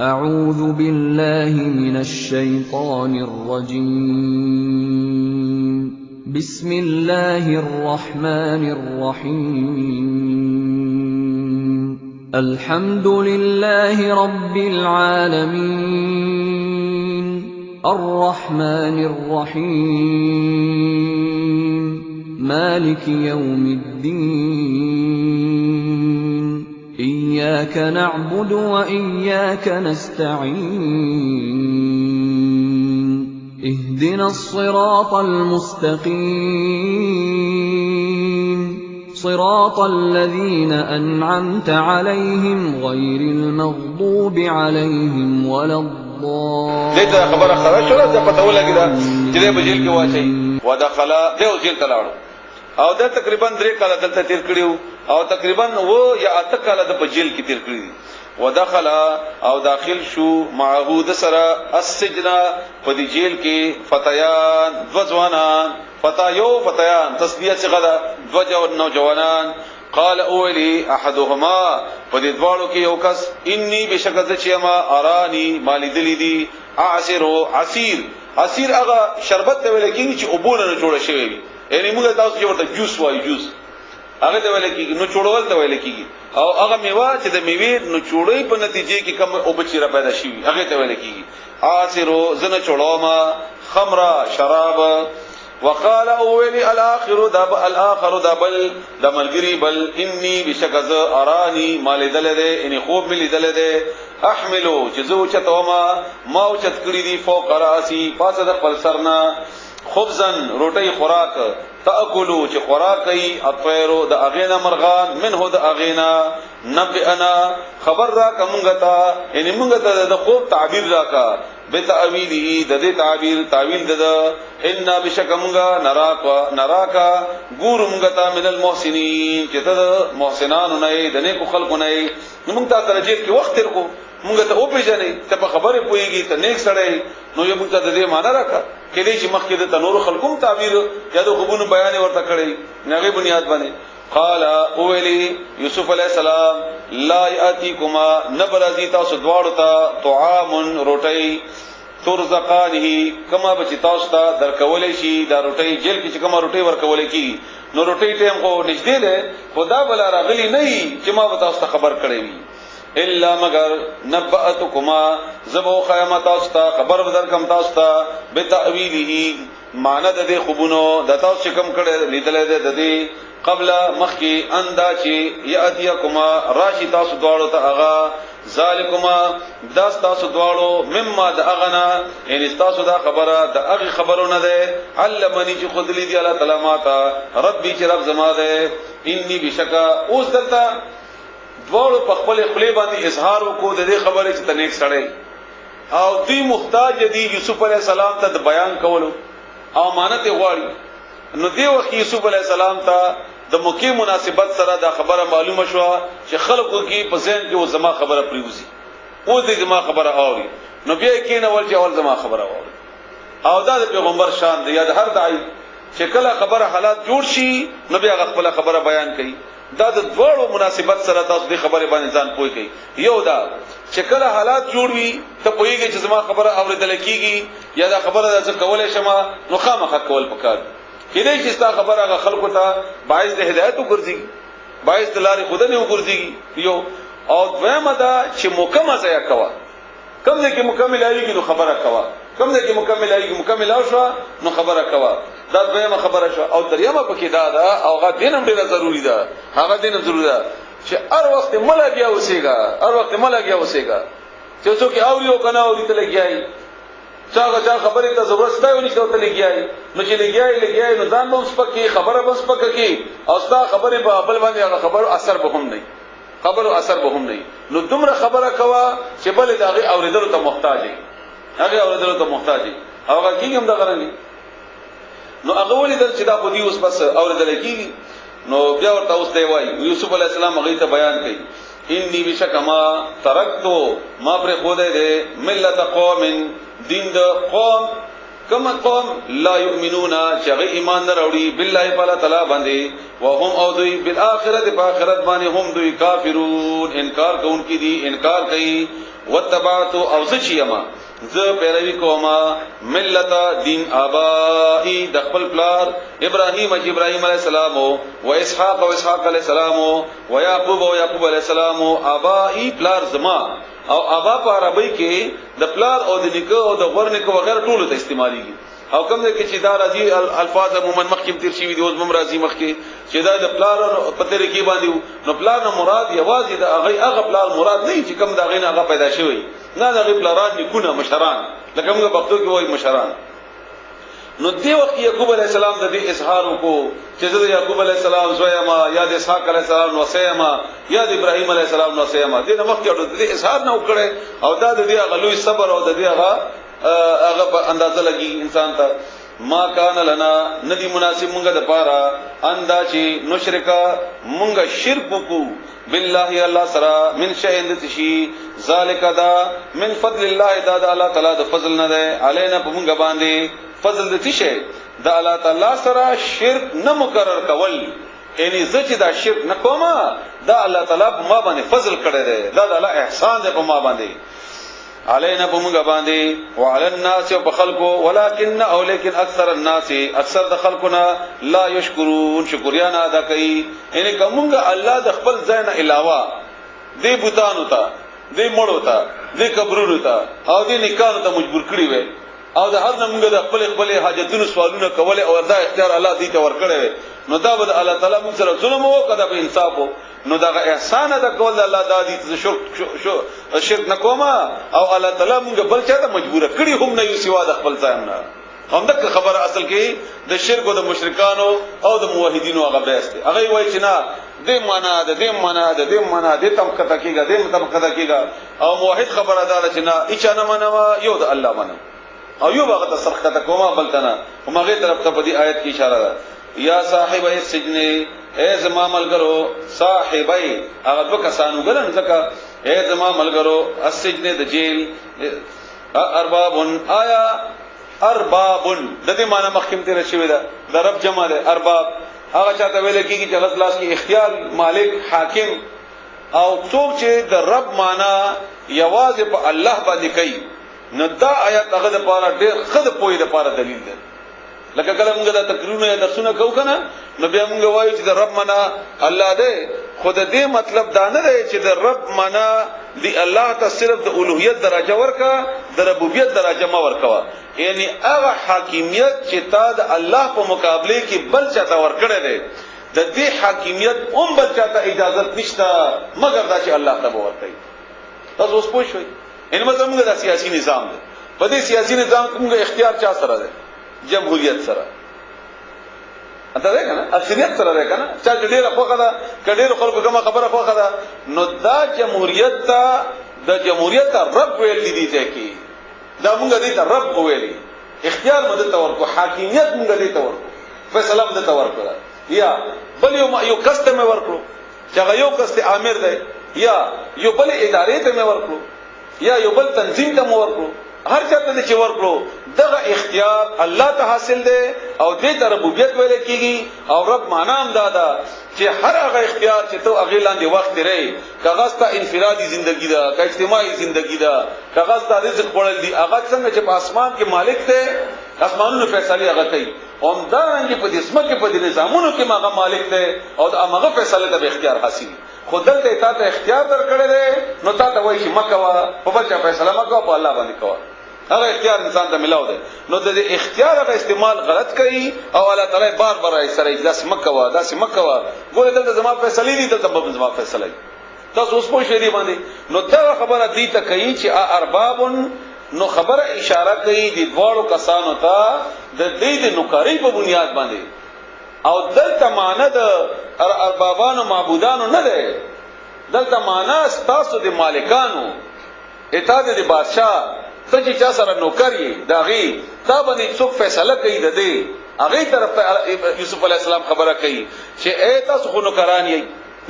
أعوذ بالله من الشيطان الرجيم بسم الله الرحمن الرحيم الحمد لله رب العالمين الرحمن الرحيم مالك يوم الدين إياك نعبد وإياك نستعين اهدنا الصراط المستقيم صراط الذين أنعمت عليهم غير المغضوب عليهم ولا الضالين. دته خبره خلاص شو ده پته ولګی دا چې په جیل کې واچي ودخل له جیل ته لاړو او دا تقریبا 3 کاله دلته تیر کړیو او تقریبا و یا 8 کاله د جیل کې تیر کړی ودخل او داخل شو معهود سره السجن په دې جیل کې فتيان ځوانان فتيان تسبیح څخه دا دو نوجوانان قال اولی احدهما په دې دواړو کې یو کس انی بشکد چما ارانی مالی دلی دی عصیر هغه شربت ته ویل کېږي چې اوبونه نه جوړ شوی وي یعنی موږ تاسو چې ورته جوس وایو جوس هغه ته ویل کېږي نو جوړول ته ویل کېږي او هغه میوه چې د میوې نو جوړې په نتیجې کې کم او بچیره پیدا شي هغه ته ویل کېږي عصیر زنه چړوما خمر شراب وقال اولی الاخر دبل دملګری بل انی بشکز ارانی مال دلده ان خوب مل دلده احملو جزو چتوما ما چت کړی دی فوق راسی پاسه د خپل سرنا خبزن روټي خوراک تاکلوا چې خوراکي اطيرو د اغینا مرغان منه د اغینا نبئنا خبر را کومګه تا ان موږ ته د خوب تعبیر راکا بتاویله د دې تعویل د ان بشکمغا نراکا ګورمغه من المحسنین چې ته محسنان نه د نیکو خلق نه موږ ته درجه کې وخت ترکو موږ ته او پیژنې ته په خبره پويږي ته نیک سړی نو یو موږ ته د دې معنا راکا کله چې مخکې د تنور خلقوم تعبیر یا د خوبونو بیان ورته کړی نغې بنیاد باندې قال اولی یوسف علیہ السلام لا یاتیکما نبرزی تاسو دواړو ته طعام روټی ترزقانه کما بچ تاسو ته درکولې شي دا روټی جیل کې چې کما روټی ورکولې کی نو روټی ټیم کو نږدې ده خدا بل راغلی نه چې ما تاسو ته خبر کړی وي الا مگر نبأتکما زبو خیمه تاسو ته خبر درکم تاسو ته بتاویله معنی د دې خوبونو د تاسو کم کړه لیدل د دې قبل مخکی اندا چې یاتیکما راشی تاسو دواړو ته اغا ذالکما داس تاسو دواړو مما د اغنا ان تاسو دا خبره د اغه خبرونه ده علمنی چې خود لی دی الله تعالی ماتا ربي چې رب زما ده انی بشکا اوس دلته دواړو په خپل خپل باندې اظهار وکړو د دې خبرې چې تنیک سړی او دوی محتاج دي یوسف علی السلام ته بیان کولو او امانت غواړي نو دی وخت یوسف علی السلام ته د موقع مناسبت سره دا خبره معلومه شو چې خلکو کې په ذهن کې زما خبره پریوزي او دې زما خبره اوري نو بیا کې نه ول چې اول زما خبره اوري او دا د پیغمبر شان دی یا د هر دای چې کله خبره حالات جوړ شي نو بیا خپل خبره بیان کوي دا د دوړو مناسبت سره تاسو دې خبره باندې ځان پوي کوي یو دا چې کله حالات جوړ وي ته پويږي چې زما خبره اوریدل کیږي یا دا خبره د کولې شمه نو خامخ کول پکار کله چې ستا خبره هغه خلکو ته باعث د هدایت وګرځي باعث د لارې خدای وګرځي یو او دویمه دا چې مکمل ځای کوا کوم ځای کې مکمل ایږي نو خبره کوا کوم ځای کې مکمل ایږي مکمل او شو نو خبره کوا دا دویمه خبره شو او دریمه پکې دا او هغه دینم ډیره ضروری ده هغه دینم ضروری ده چې هر وخت ملګیا اوسېګا چې څوک اوري او کنه اوري ته لګیای چا خبره ته ضرورت شته ونی ته لګیای نو چې لګیای نو ځان به سپکې خبره بس پکې او ستا خبره په بل باندې هغه خبر اثر به هم نه نو دومره خبره کوا چې بل دغه اوریدلو ته محتاج هغه کیږم دا غرنګي نو هغه ولې د چې دا خو دی اوس بس اوریدل کیږي نو بیا ورته اوس دی وای یوسف علی السلام هغه ته بیان کړي انی بشکما ترکتو ما پر خدای دې ملت قوم دین د قوم کما قوم لا یؤمنون چې ایمان نه راوړي بالله تعالی تعالی باندې وهم او دوی بالآخرت په آخرت باندې هم دوی کافرون انکار کوونکي دي انکار کوي وتبعت او زچیما ز پیروي کوما ملت دین ابائی د خپل پلار ابراهیم علیہ السلام او اسحاق علیہ السلام او یعقوب علیہ السلام ابائی پلار زما او ابا په عربی کې د پلار او د نیکه او د غور نیکه وغیرہ ټول ته استعماليږي او کوم دې کې چې دا راځي الفاظ عموما مخکې تیر شي وي د اوس مم راځي مخکې چې دا د پلار په طریقې باندې نو پلار نه مراد یوازې د هغه پلار مراد نه چې کوم دا غینه هغه پیدا شوی نه د هغه پلاران نکونه مشران لکه موږ په پښتو کې وایي مشران نو دی وخت یعقوب علیہ السلام د دې اظهار وکړو چې د یعقوب علیہ السلام زویما یا د اسحاق علیہ السلام نو سیما یا د ابراهیم علیہ السلام نو سیما دې وخت کې د دې اظهار نه وکړي او دا د دې غلوی صبر او د دې هغه په اندازه لګي انسان ته ما کان لنا ندی مناسب مونږه د پاره اندا چې نشرکا مونږه شرک وکړو بالله الله سرا من شيء دتشي ذالک دا من فضل الله دا الله تعالی د فضل نه ده علینا په مونږه باندې فضل دتشي دا الله تعالی سرا شرک نه مقرر کول یعنی زچ دا شرک نه کومه دا الله تعالی په ما باندې فضل کړی دی دا الله احسان دی په ما باندې علینا بمغا باندې وعلى الناس وبخلقو ولكن او لیکن اکثر الناس اکثر د خلقنا لا یشکرون شکریا نه ادا کوي یعنی کومګه الله د خپل ځای نه علاوه دی بوتانو ته دی مړو ته دی قبرونو ته او دی نکانو ته مجبور کړی وي او د هر نمګه د خپل حاجتونو سوالونه کول او دا اختیار الله دی ته ورکړي نو دا به الله تعالی موږ سره ظلم وکړه د انصاف نو دا احسان ادا کول الله د دې شرک نکوما او الله تعالی موږ بل چاته مجبور کړی هم نه یو سوا د خپل ځای نه هم دا خبره اصل کې د شرک او د مشرکانو او د موحدینو هغه بحث دی هغه وایي چې نه دې معنا دې تم کته کېږي او موحد خبردار چې نه اچا نه منوا یو د الله منو او یو هغه د سرخته کومه بلتنه هم هغه طرف ته په دې آیت کې اشاره ده یا صاحب السجن اے زما ملګرو صاحبای هغه دو کسانو ګلن ځکه اے زما ملګرو السجن د جیل اربابن آیا اربابن د دې معنی مخکیم تیر شوی ده د رب جمع ده ارباب هغه چاته ویل کیږي چې غلط لاس کې اختیار مالک حاکم او څوک چې د رب معنی یوازې په الله باندې کوي نو دا آیات هغه د پاره ډېر خد پوي د پاره دلیل ده لکه کله موږ د تقریرونه یا درسونه کوو کنه نو بیا موږ وایو چې د رب معنا الله ده خود دې مطلب دا نه دی چې د رب معنا دی الله ته صرف د اولوہیت درجه ورکا د ربوبیت درجه ما ورکوا یعنی هغه حاکمیت چې تا د الله په مقابله کې بل چاته ورکړی دی د دې حاکمیت هم بل چاته اجازه نشته مگر دا چې الله ته ورکړي تاسو اوس پوه شئ ان مطلب موږ د سیاسي نظام دی په دې سیاسي نظام کې موږ اختیار چا سره دی جمهوریت سره اته ده کنه اکثریت سره ده کنه چې ډیره خوخه ده کډیره خلکو کومه خبره خوخه ده نو دا جمهوریت ته د جمهوریت رب ویل دي ځکه دا موږ دې ته رب ویلي اختیار مدد تورکو حاکمیت موږ دې ته ورکو فیصله مدد تورکو یا بل یو کسته مې ورکو چې یو کسته امیر دی یا یو بل ادارې ته مې ورکو یا یو بل تنظیم ته مې ورکو هر چاته چې ورکړو دغه اختیار الله ته حاصل دی او دې ته ربوبیت ویل کیږي او رب معنا هم دادا چې هر هغه اختیار چې ته هغه لاندې وخت لري کاغذ ته انفرادي ژوندۍ ده کا اجتماعي ژوندۍ ده کاغذ ته رزق وړل دي هغه څنګه چې په اسمان کې مالک دی اسمانونو فیصله هغه کوي هم دا رنګ په دې اسمه کې په دې نظامونو کې هغه مالک دی او هغه فیصله د اختیار حاصل خودل ته تا ته اختیار درکړی دی نو تا ته وایي چې مکوا په بل چا فیصله مکوا په الله باندې کوه هغه اختیار انسان ته ملاو دی نو د اختیار هغه استعمال غلط کوي او الله تعالی بار بار یې سره داس مکوا ګوره دلته زما فیصله دي دلته به زما فیصله دي تاسو اوس پوه شئ دی باندې نو دا خبره دی ته کوي چې ارباب نو خبره اشاره کوي د دوړو کسانو ته د دې د نوکری په بنیاد باندې او دلته معنی د اربابانو معبودانو نه ده دلته معنی تاسو د مالکانو اطاعت د بادشاہ ته چې چا سره نوکر یې داغي تا باندې څوک فیصله کوي د دې هغه طرف ته یوسف علی السلام خبره کوي چې اے تاسو خو نوکران یې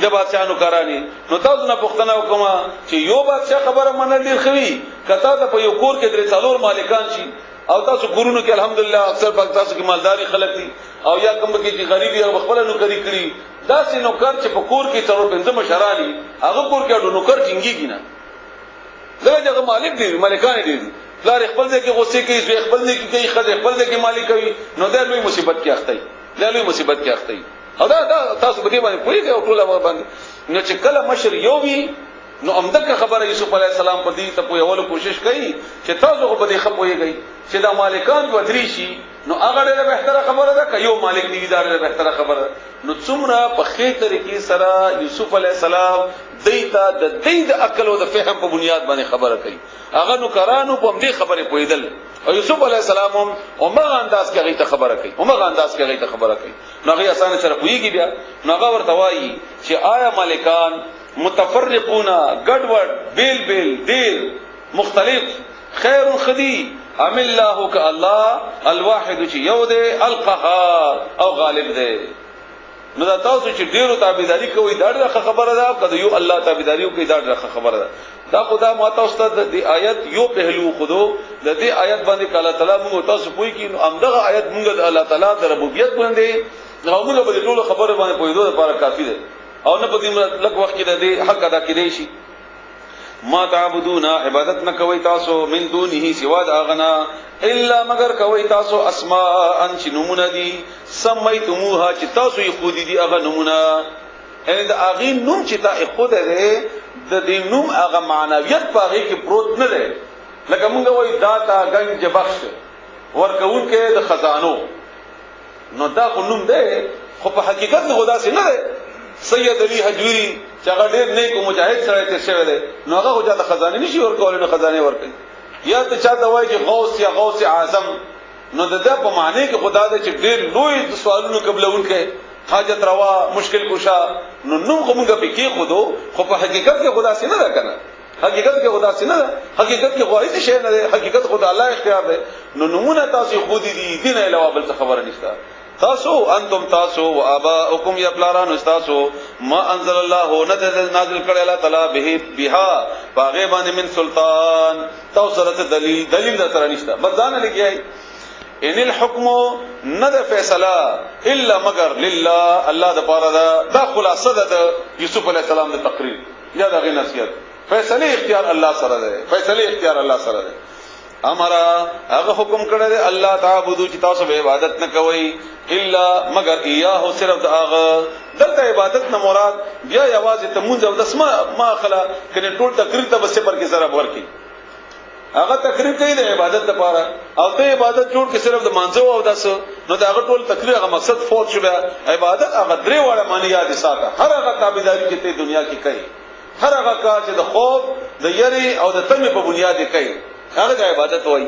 د بادشاہ نوکران یې نو تاسو نه پوښتنه وکړه چې یو بادشاہ خبره منل ډیر خوي کته ته په یو کور کې درې څلور مالکان شي او تاسو کورونو کې الحمدلله اکثر پاک تاسو کې مالداري خلک دي او یا کوم کې چې غریبي او خپل نوکری کړی دا سي نوکر چې په کور کې څلور پنځه مشرانی هغه کور کې اډو نوکر چنګيږي نه دغه مالک دی مالکان دي پلار خپل ځای کې غوسه کوي زوی خپل ځای کې کوي خځه خپل ځای کې مالک کوي نو دا لوی مصیبت کې اخته دی لوی مصیبت کې اخته دی او دا تاسو به دې باندې پوهیږئ او ټول باندې نو چې کله مشر یو وي نو امدک خبره یوسف علی السلام په دې ته په یوه کوشش کوي چې تاسو په دې خپويږئ چې دا مالکان ودري شي نو هغه ډېره بهتره خبره ده که یو مالک دی دا ډېره بهتره خبره نو څومره په خې طریقې سره یوسف علی السلام دیتا د دې د عقل او د فهم په بنیاد باندې خبره کوي هغه نو کرانو په دې خبره پویدل او یوسف علی السلام هم عمر انداز کې هغه ته خبره کوي عمر انداز کې هغه ته خبره کوي نو هغه اسانه سره پویږي بیا نو هغه ورته وایي چې آیا مالکان متفرقون ګډوډ بیل بیل دیر مختلف خیر خدی ام الله ک الله الواحد چې یو دی القهار او غالب دی نو دا تاسو چې ډیرو تابعداري کوي دا ډېره خبره ده کله یو الله تابعداري کوي دا ډېره خبره ده دا خدا ماته استاد د آیت یو پهلو خودو د دې آیت باندې الله تعالی موږ تاسو پوي کې نو امدغه آیت موږ د الله تعالی د ربوبیت باندې موږ په ټولو خبره باندې پوهیدو لپاره کافی ده او نه پدې لږ وخت کې د دې حق ادا کړئ شي ما تعبدون عبادت نه کوي تاسو من دونه سوا د اغنا الا مگر کوي تاسو اسماء ان چې نمونه دي سميتموها چې تاسو یې خو دي هغه نمونه ان د اغه نوم چې تا خو ده د دې نوم هغه معنویت په هغه کې پروت نه ده لکه موږ وایي داتا گنج بخش ورکون کې د خزانو نو دا خو نوم ده خو په حقیقت نه خدا سي نه ده سید علی حجوری چې هغه ډېر نیک او مجاهد سره تیر شوی دی نو هغه خو ځاته خزانه نشي ورکول نو خزانه ورکړي یا ته چاته وایي چې غوث یا غوث اعظم نو د دې په معنی کې خدا دې چې ډېر لوی سوالونو قبلون کې حاجت روا مشکل کشا نو نو کومه پکې خودو خو په حقیقت کې خدا سي نه ده کنه حقیقت کې خدا سي نه ده حقیقت کې غوړې شي نه ده حقیقت خدا الله اختیار ده نو نمونه تاسو خو دي دین علاوه بل څه خبره نشته تاسو انتم تاسو و اباؤکم یا پلاران تاسو ما انزل الله نازل کړي الله تعالی به بها باغه باندې من سلطان تاسو سره دلیل در سره نشته بدانه لګي ان الحكم ند فیصله الا مگر لله الله د پاره دا خلاصه ده یوسف علی السلام د تقریر یا د غی نصیحت فیصله اختیار الله سره ده فیصله اختیار الله سره ده امرا هغه حکم کړی دی الله تعبدو چې تاسو به عبادت نه کوئ الا مگر ایاه صرف هغه دلته عبادت نه مراد بیا یوازې تمونځ او دسمه ما خلا کنه ټول تقریر ته بس پر کې ضرب ورکی هغه تقریر کوي د عبادت لپاره او ته عبادت جوړ کې صرف د مانځو او داس نو دا هغه ټول تقریر هغه مقصد فوت شو عبادت هغه درې وړه معنی یاد ساته هر هغه تابعداري چې ته دنیا کې کوي هر هغه کار چې د خوف د یری او د تمه په بنیاد کې کوي هغه عبادت وای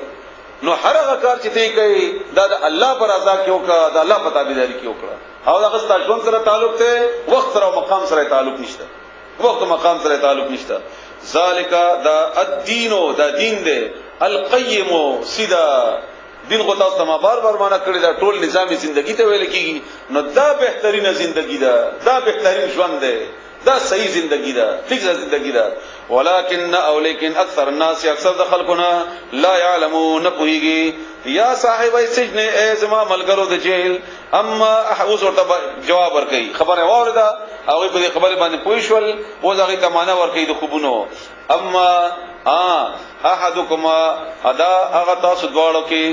نو هر هغه کار چې ته کوي دا د الله پر رضا کې وکړه د الله په تابعداري کې وکړه او هغه ستاسو ژوند سره تعلق ته وخت سره او مقام سره تعلق نشته وخت مقام سره تعلق نشته ذالک دا الدین دا دین دی القیم سیدا دین کو تاسو ما بار معنا کړی دا ټول نظامی زندگی ته ویل کیږي نو دا بهترینه زندگی ده دا بهترین ژوند دی دا صحیح زندگی ده ٹھیک زندگی ده ولكن او لیکن اکثر الناس اکثر د خلقنا لا يعلمون نپوهیږي یا صاحب السجن ای زما ملګرو د جیل اما احوس ورته جواب ورکړي خبره واورده او په دې خبره باندې پوښول او دغه ته معنا ورکړي د خوبونو اما احدکما ادا هغه تاسو دواړو کې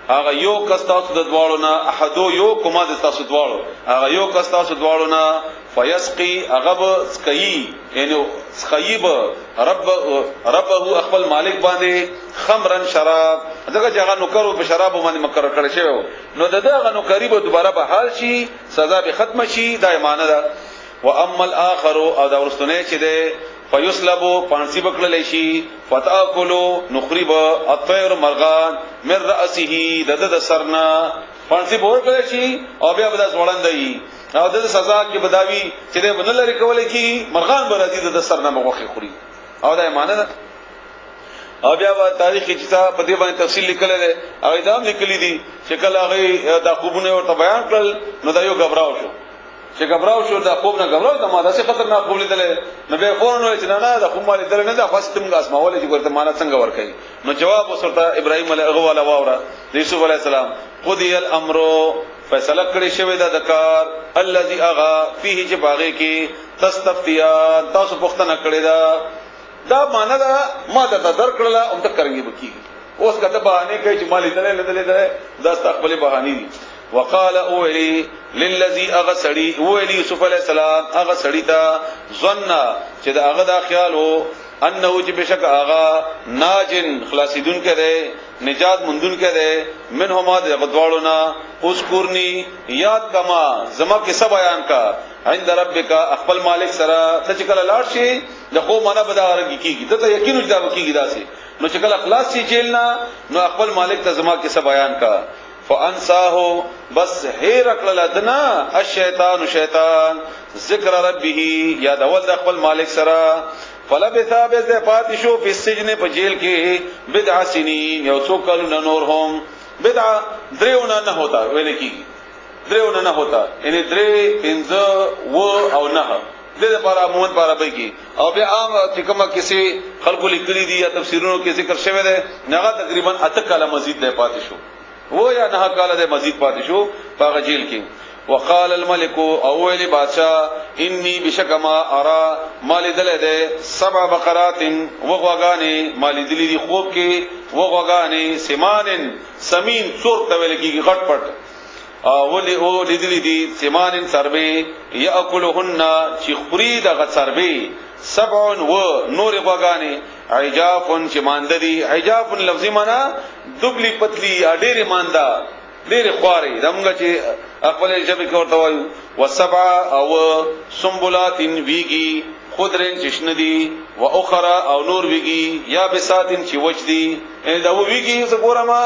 هغه یو کس تاسو د دواړو نه احدو یو کومه د تاسو دواړو هغه یو کس تاسو دواړو نه فیسقي هغه سقي یعنی سقيب ربه خپل مالک باندې خمرن شراب دغه ځای نوکرو په شراب باندې مقرر کړی شوی نو دغه نوکری به دوباره به حال شي سزا به ختم شي دا معنی ده و اما الاخر او دا ورستونه چې ده فیسلبو پانسی بکړل شي فتاکلوا نخرب الطير مرغان من راسه د سرنا پانسی بور کړی شي او بیا به ځوړندای او د سزا کې بداوی چې ده بنل لري کولای کی مرغان به راځي د سرنا مغوخي خوري او دا معنی ده او بیا تاریخ چې په دې باندې تفصیل لیکل دي او ادم لیکلي دي چې کله هغه د خوبونه ورته بیان کړل نو دا یو غبراو شو چې غبراو شو دا خوب نه غبراو ته ما داسې خطرناک خوب لیدل نو به فورن وای چې نه دا خوب ما لیدل نه دا فاست موږ اسماوله چې ورته معنا څنګه ورکړي نو جواب وسرته ابراهيم علیه السلام واوره یوسف علیه السلام قضی الامر فیصله کړی شوی دا د کار الذي اغا فيه چې باغې کې تستفتیا تاسو پوښتنه کړې دا معنا دا ما ته درکړه او ته کرنګي بکیږي اوس کته بهانه کوي چې مال لیدل دا استقبال بهاني دي وقال اولی للذي اغسڑی اولی یوسف علیہ السلام اغسڑی تا ظن چې دا هغه دا خیال وو انه چې بشک هغه ناجن خلاصیدون کړي نجات مندون کړي منهما د غدواړو نا اذكرني یاد کما زما کې سب بیان کا عند ربک خپل مالک سره ته چې کله لاړ شي د خو معنا بدارږي کیږي ته یقین وجدا وکیږي داسې نو چې کله خلاص شي جیلنا نو خپل مالک ته زما کې سب بیان کا فانساه بس هي رکل لدنا الشیطان شیطان ذکر ربه یاد اول د خپل مالک سره فلبث بذفات شو فی السجن په جیل کې بدع سنین یو څو کلونه نور هم بدع دریونه نه ہوتا ویل کیږي دریونه نه ہوتا یعنی درې پنځه و او نه د لپاره موږ لپاره به کی او بیا عام چې کومه کسی خلقو لیکلي دي یا تفسیرونو کې ذکر شوی دی هغه تقریبا اته کاله مزید دی پاتې شو وہ یا نہ کاله د مزید پاتې شو په جیل کې وقال الملك اول بادشاہ انی بشکما ارا مال دلده سبع بقرات وغوغانی مال دلی دی خوب کې وغوغانی سمان سمین څور تویل کیږي غټ پټ اولی او دلی دی سمان سربی یاکلهن چې خوري د غټ سربی سبع و نور غوغانی عجافن چې مانددي عجافن لفظي معنا دبلی پتلی ډېر ماندا ډېر خواري دمغه چې خپل ژبه کې ورته وایو وسبع او سنبلاتن ویگی خضرن چشندی و اخرى او نور ویگی یا بساتن چې وجدي دا ویگی څه ګورما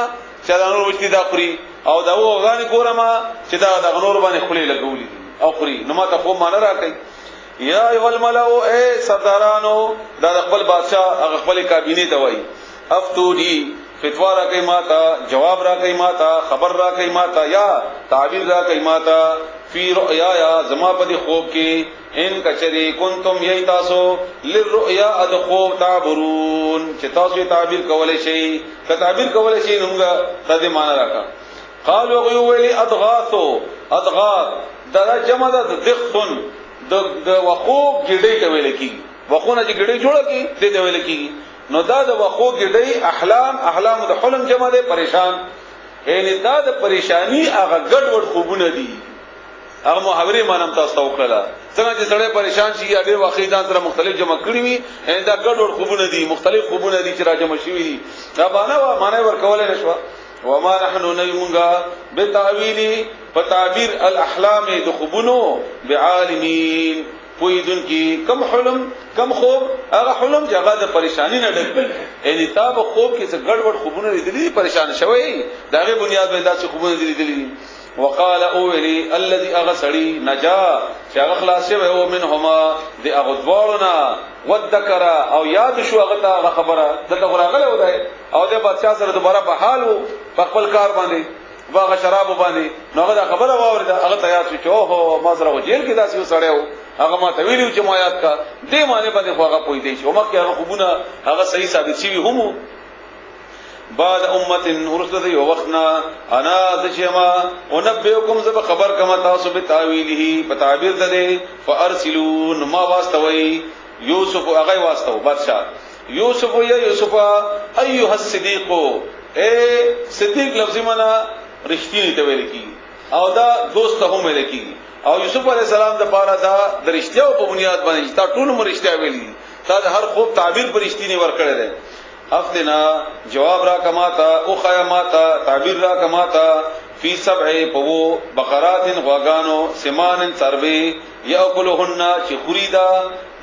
چې دا نور وجدي دا خوري او دا وغانی ګورما چې دا د نور باندې خولي لګولي او خوري نو ما ته خو مان راکې یا ایو الملأ اے سردارانو دا خپل بادشاہ هغه خپل کابینه ته وای افتودی فتوا را کوي ماتا جواب را کوي ماتا خبر را کوي ماتا یا تعبیر را کوي ماتا فی رؤیا یا زما په خوب کې ان کچری کنتم یی تاسو للرؤیا ادخو تعبرون چې تاسو تعبیر کولای شئ که تعبیر کولای شئ موږ تدې معنا راکا قالوا غيولي اضغاث دا جمع د دخن د وقوب ګډې ته ویل کی وقونه چې ګډې جوړه کی دې ته ویل کی نو دا د وقو ګډې احلام د حلم جمع ده پریشان یعنی دا د پریشانی هغه ګډوډ خوبونه دي هغه محاورې مانم تاسو ته وکړه څنګه چې سړی پریشان شي یا ډېر واقعیدان سره مختلف جمع کړی وي دا ګډوډ خوبونه دي مختلف خوبونه دي چې را جمع شوي دي دا باندې معنی ورکول نشو وما نحن نيمغا بتاويل فتعبير الاحلام د خوبونو بعالمين پویدن کی کم حلم کم خوب هغه حلم چې هغه د پریشانی نه ډک یعنی تاب خوب کې څه ګډوډ خوبونه لیدلې پریشان شوی داغه بنیاد به داسې خوبونه لیدلې وقال اولی الذي اغسری نجا چې هغه خلاص شوی او منهما د هغه دوړنا وذکر او یاد شو هغه ته خبره دغه غراغله ودای او د بادشاہ سره دوباره په حال په خپل کار باندې واغه شراب باندې نو هغه خبره واورده هغه ته یاد شو او ما سره جیل کې داسې وسړیو هغه ما ته ویلو چې ما یاد کا دې معنی باندې خو هغه پوي دی چې مکه هغه خوبونه هغه صحیح ثابت شي هم بعد امه ورسله یو وختنا انا ذشما ونبئكم ذب خبر کما تاسو به تعویله په تعبیر ده فارسلون ما واستوي یوسف هغه واستو بادشاہ یوسف یا یوسف ایها الصدیق اے صدیق لفظ معنا رښتینی ته ویل کی او دا دوست هم ویل کی او یوسف علی السلام د پاره دا د رښتیاو په بنیاد باندې تا ټول مر رښتیا ویلي تا د هر خوب تعبیر پر رښتینی ور کړی دی افتنا جواب را کماتا او خیاماتا تعبیر را کماتا فی سبع پو بقرات غواگانو سمان سربی یاکلهن چې خریدا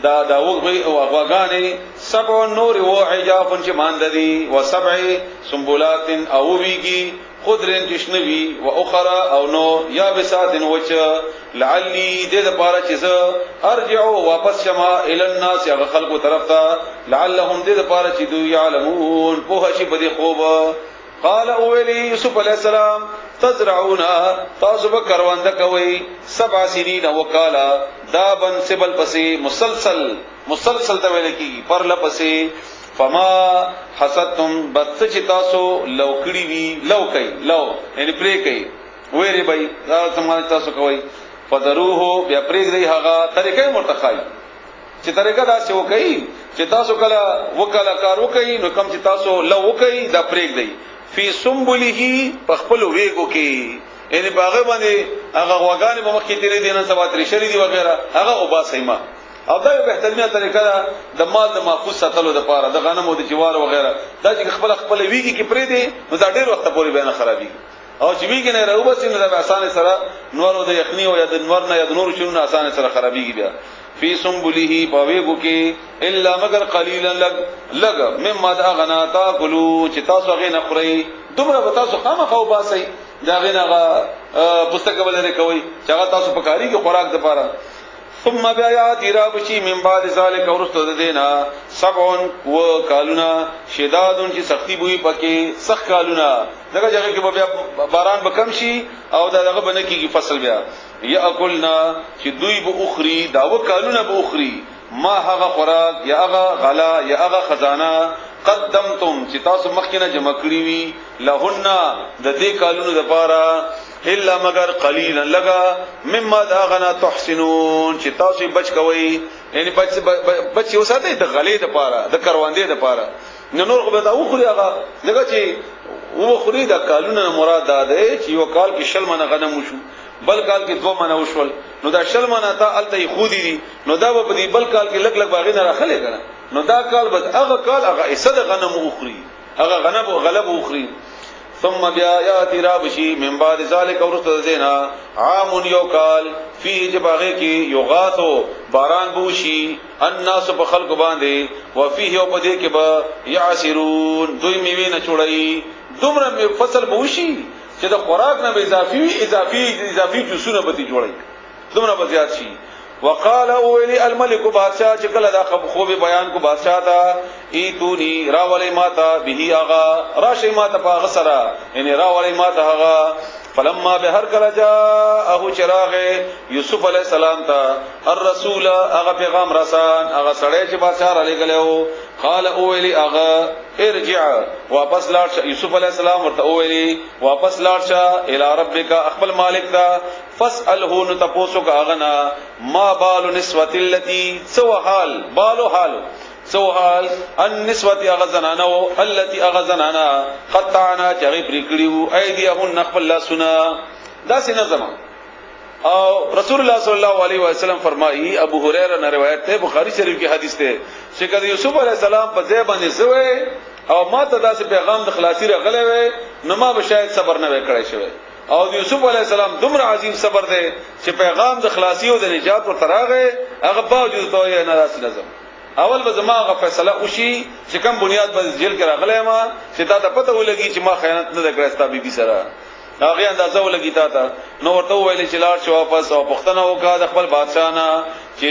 دا وغوی او غواگانې سبع نور و عجافن چې مانددي و سبع سنبلات او ویگی خضرن جشنوی و اخرى او نو یا بساتن وچ لعلی دې د پاره چې ارجعو واپس شما ال الناس یا خلقو طرف ته لعلهم دې د پاره چې دوی علمون په شي بده خوب قال اولی یوسف علیہ السلام تزرعون تاسو به کرونده کوي 7 سنین وکالا دابن سبل پسې مسلسل ته ویل کی پر لپسې فما حسدتم بس چې تاسو لو کړی وی لو یعنی پرې کوي وېری بای دا سمانه تاسو کوي فدروه بیا پرې دی هغه طریقې مرتخای چې طریقه دا څه وکي چې تاسو کله وکاله کار وکي نو کم چې تاسو لو وکي دا پرې دی فی سنبله پخپل ویګو کې یعنی باغ باندې هغه وګانې په مخ کې تیرې دي نه سبا ترې شری دي وغیرہ هغه او با سیمه او دا یو بهترینه طریقه ده د مال د محفوظ ساتلو لپاره د غنمو د جوار وغیرہ دا چې خپل ویګي کې پرې دي نو دا ډېر وخت پورې به نه خرابي او چې ویګي نه راو بس نه د اسانه سره نورو د یخنی او یا د نور نه یا د نور شنو اسانه سره خرابيږي بیا فی سنبله پاویګو کې الا مگر قلیلا لگ مما دا غنا تاکلوا چې تاسو غي نه خوري دومره به تاسو خامخو باسي دا غي نه پستک ولري کوي چې هغه تاسو په کاری کې خوراک د پاره ثم بیات رابشی من بعد ذلك ورستو دینا 7 و کالونا شدادون چې سختی بوئی پکې سخت کالونا دغه ځای کې بیا باران بکم شي او دغه بنه کې فصل بیا یاکلنا چې دوی به اخري دا و کالونا به اخري ما هغه خوراک یا هغه غلا یا هغه خزانه قدمتم چې تاسو مخکنه جمع کړی وي لهن د دې کالونو د پاره الا مگر قليلا لگا مما داغنا تحسنون چې تاسو بچ کوي یعنی بچ یو ساته د غلې د پاره د کروندې د پاره نور خو به دا وخوري هغه دغه چې وخوري د کالونو مراد ده چې یو کال کې شل منه غنم وشو بل کال کې 2 منه وشول نو دا شل منه ته الته خودي دي نو دا په دې بل کال کې لګ باغې نه راخلې کنه نو دا کال بس هغه کال هغه اسد غنم وخوري هغه غنم او غلب وخوري ثم بیا یاتی رابشی من بعد ذلك ورست دینا عام یوکال فيه جباغه کی یغاثو باران بوشی الناس په خلق باندې وفيه او پدې کې با یعسرون دوی میوه نه چړای دومره فصل بوشی چې د خوراک نه اضافي جوسونه به جوړای دومره بزیات شي وقال اولی الملك بادشاہ چې کله دا خوب بیان کو بادشاہ تا ایتونی راولی ماتا به آغا راشی ماتا پا غسرا یعنی راولی ماتا آغا فلما به هر کله جاءه چراغ یوسف علیہ السلام تا الرسول آغا پیغام رسان آغا سړی چې بادشاہ را لګلو قال اولی آغا ارجع واپس لاړ یوسف علیہ السلام ورته اولی واپس لاړ شه الی ربک خپل مالک تا فاسأله نتپوسو کا اغنا ما بال نسوة التي سوى حال بالو حال سوى حال النسوة اغزنانو التي اغزنانا قطعنا جغی پریکڑیو ایدیهن نقبل اللہ سنا دا سی نظم او رسول اللہ صلی اللہ علیہ وسلم فرمائی ابو حریرہ نے روایت تے بخاری شریف کی حدیث تے چې کله یوسف علیہ السلام په ځای باندې سوې او ما ته داسې پیغام د خلاصي راغلی وې نو ما به شاید صبر نه وکړای شوی او یوسف علیہ السلام دومره عظیم صبر دی چې پیغام د خلاصي او د نجات ور تراغه هغه باوجود ته نه راځي نظم اول به زما غ فیصله وشي چې کوم بنیاد په جیل کې راغلی ما چې تا ته پته ولګي چې ما خیانت نه کړې ستا بیبي سره هغه اندازه ولګی تا نو ورته ویل چې لاړ شو واپس او پښتنه وکړه د خپل بادشاہ نه چې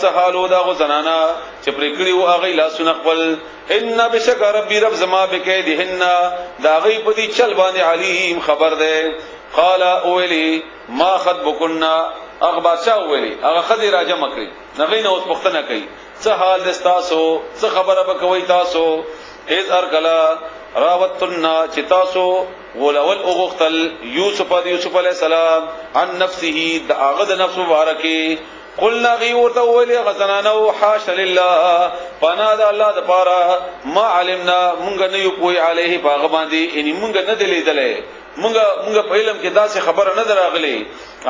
څه حالو دا غو زنانا چې پرې کړی و هغه لاسونه خپل ان بشک ربي رب زما بکیدهن دا غي په دې چل باندې علیم خبر ده قال اولی ما خطبكنا هغه بادشاہ ویلي هغه خدي راجم کړی نغې نو اوس پښتنه کوي څه حال د تاسو څه خبره وکوي تاسو اذ ارکلا راوتنا چې تاسو ولول اوغختل یوسف علیہ السلام عن نفسه داغد نفس مبارکی قلنا غي ورته ویلي غزنانو حاش لله فنا د الله د پاره ما علمنا مونږ نه یو کوی علیه باغ باندې یعنی مونږ نه دلیدلې مونږ په علم کې داسې خبره نه دراغلي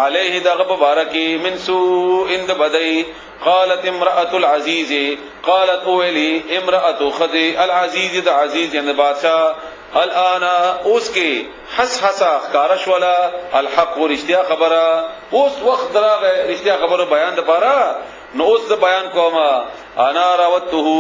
علیه دغه مبارکی من سوء اند بدی قالت امرأة العزیز قالت اولی امرأة خدی العزیز د عزیز یعنی بادشاہ الان اوس کې حسحسا خارش ولا الحق ورشتیا خبره اوس وخت دراغه رشتیا خبره بیان د پاره نو اوس د بیان کوما انا راوته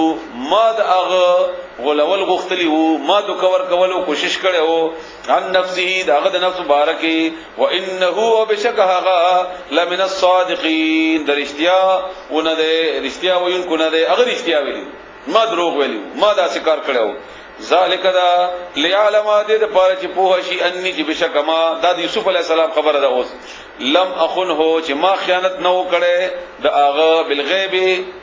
ما د اغه غلول غختلی وو ما د کور کولو کوشش کړو عن نفسه دغه د نفس مبارکی وانه وبشکها لمن الصادقین درشتیا ونه د رشتیا وین کو نه د اغه رشتیا ویلی ما دروغ ویلی ما دا ذکر کړو ذالک دا لیعلم دې د پاره چې پوه شي انی چې بشکما د یوسف علی السلام خبره ده اوس لم اخنه چې ما خیانت نه وکړې د هغه بالغیب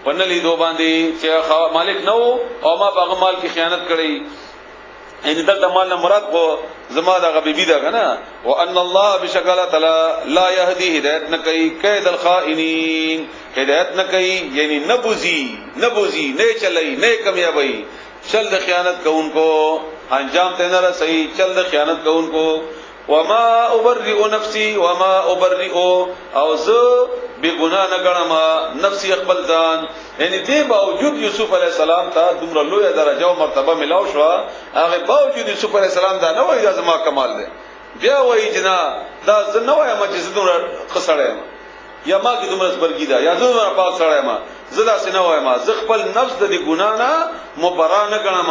پنلی دو باندې چې مالک نو او ما په هغه مال کې خیانت کړې ان دلته مال نه مراد کو زما د غبیبی دا کنه وان الله بشکل تعالی لا يهدي هدایت نه کوي کید الخائنین هدایت نه کوي یعنی نبوزی نه چلای نه کامیابی چل د خیانت کوونکو انجام ته نه رسي چل د خیانت کوونکو وما ابرئ نفسي وما ابرئ او زه بګنا نه غړم نفسي خپل ځان یعنی دې باوجود یوسف علی السلام ته دومره لوی درجه او مرتبه ملاو شو هغه باوجود یوسف علی السلام دا نه وایي زما کمال دی بیا وایي جنا دا زه نه وایم چې زه دومره خسړم یا ما کې دومره برګی دا یا زه دومره پاک سړم زه دا څنګه وایم زه خپل نفس د دې ګنا نه مبرا نه غړم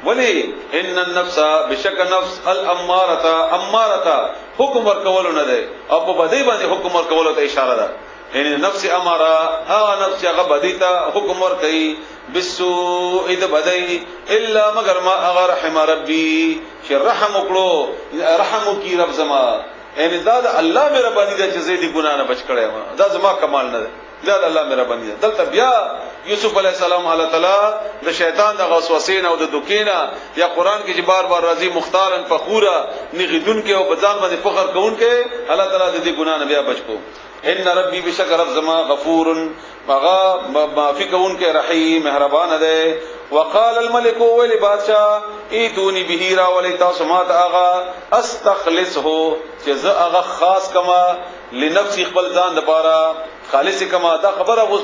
ولی ان النفس بشک نفس الاماره حکم ورکول نه ده او په بدی باندې حکم ورکول ته اشاره ده یعنی نفس اماره هغه نفس هغه بدی ته حکم ور کوي بالسوء اذ بدی الا مگر ما اغه رحم ربي چې رحم وکړو رحم کی رب زما یعنی دا الله مې ربانی ده چې زیدي ګنا نه بچ کړم دا زما کمال نه ده دا الله مې ربانی ده دلته بیا یوسف علی السلام الله تعالی د شیطان د غوسوسین او د دوکینا یا قران کې چې بار بار راضی مختارن فخورا نغیدون کې او بځان باندې فخر کوون کې الله تعالی د دې ګنا نه بیا بچ کو ان ربي بشک رب زما غفور مغا معافی کوون کې رحیم مهربان ده وقال الملك ولي بادشاہ ایتونی به را ولی تاسو ما ته اغا استخلصه چې زه اغا خاص کما لنفسي خپل ځان لپاره خالص کما دا خبره اوس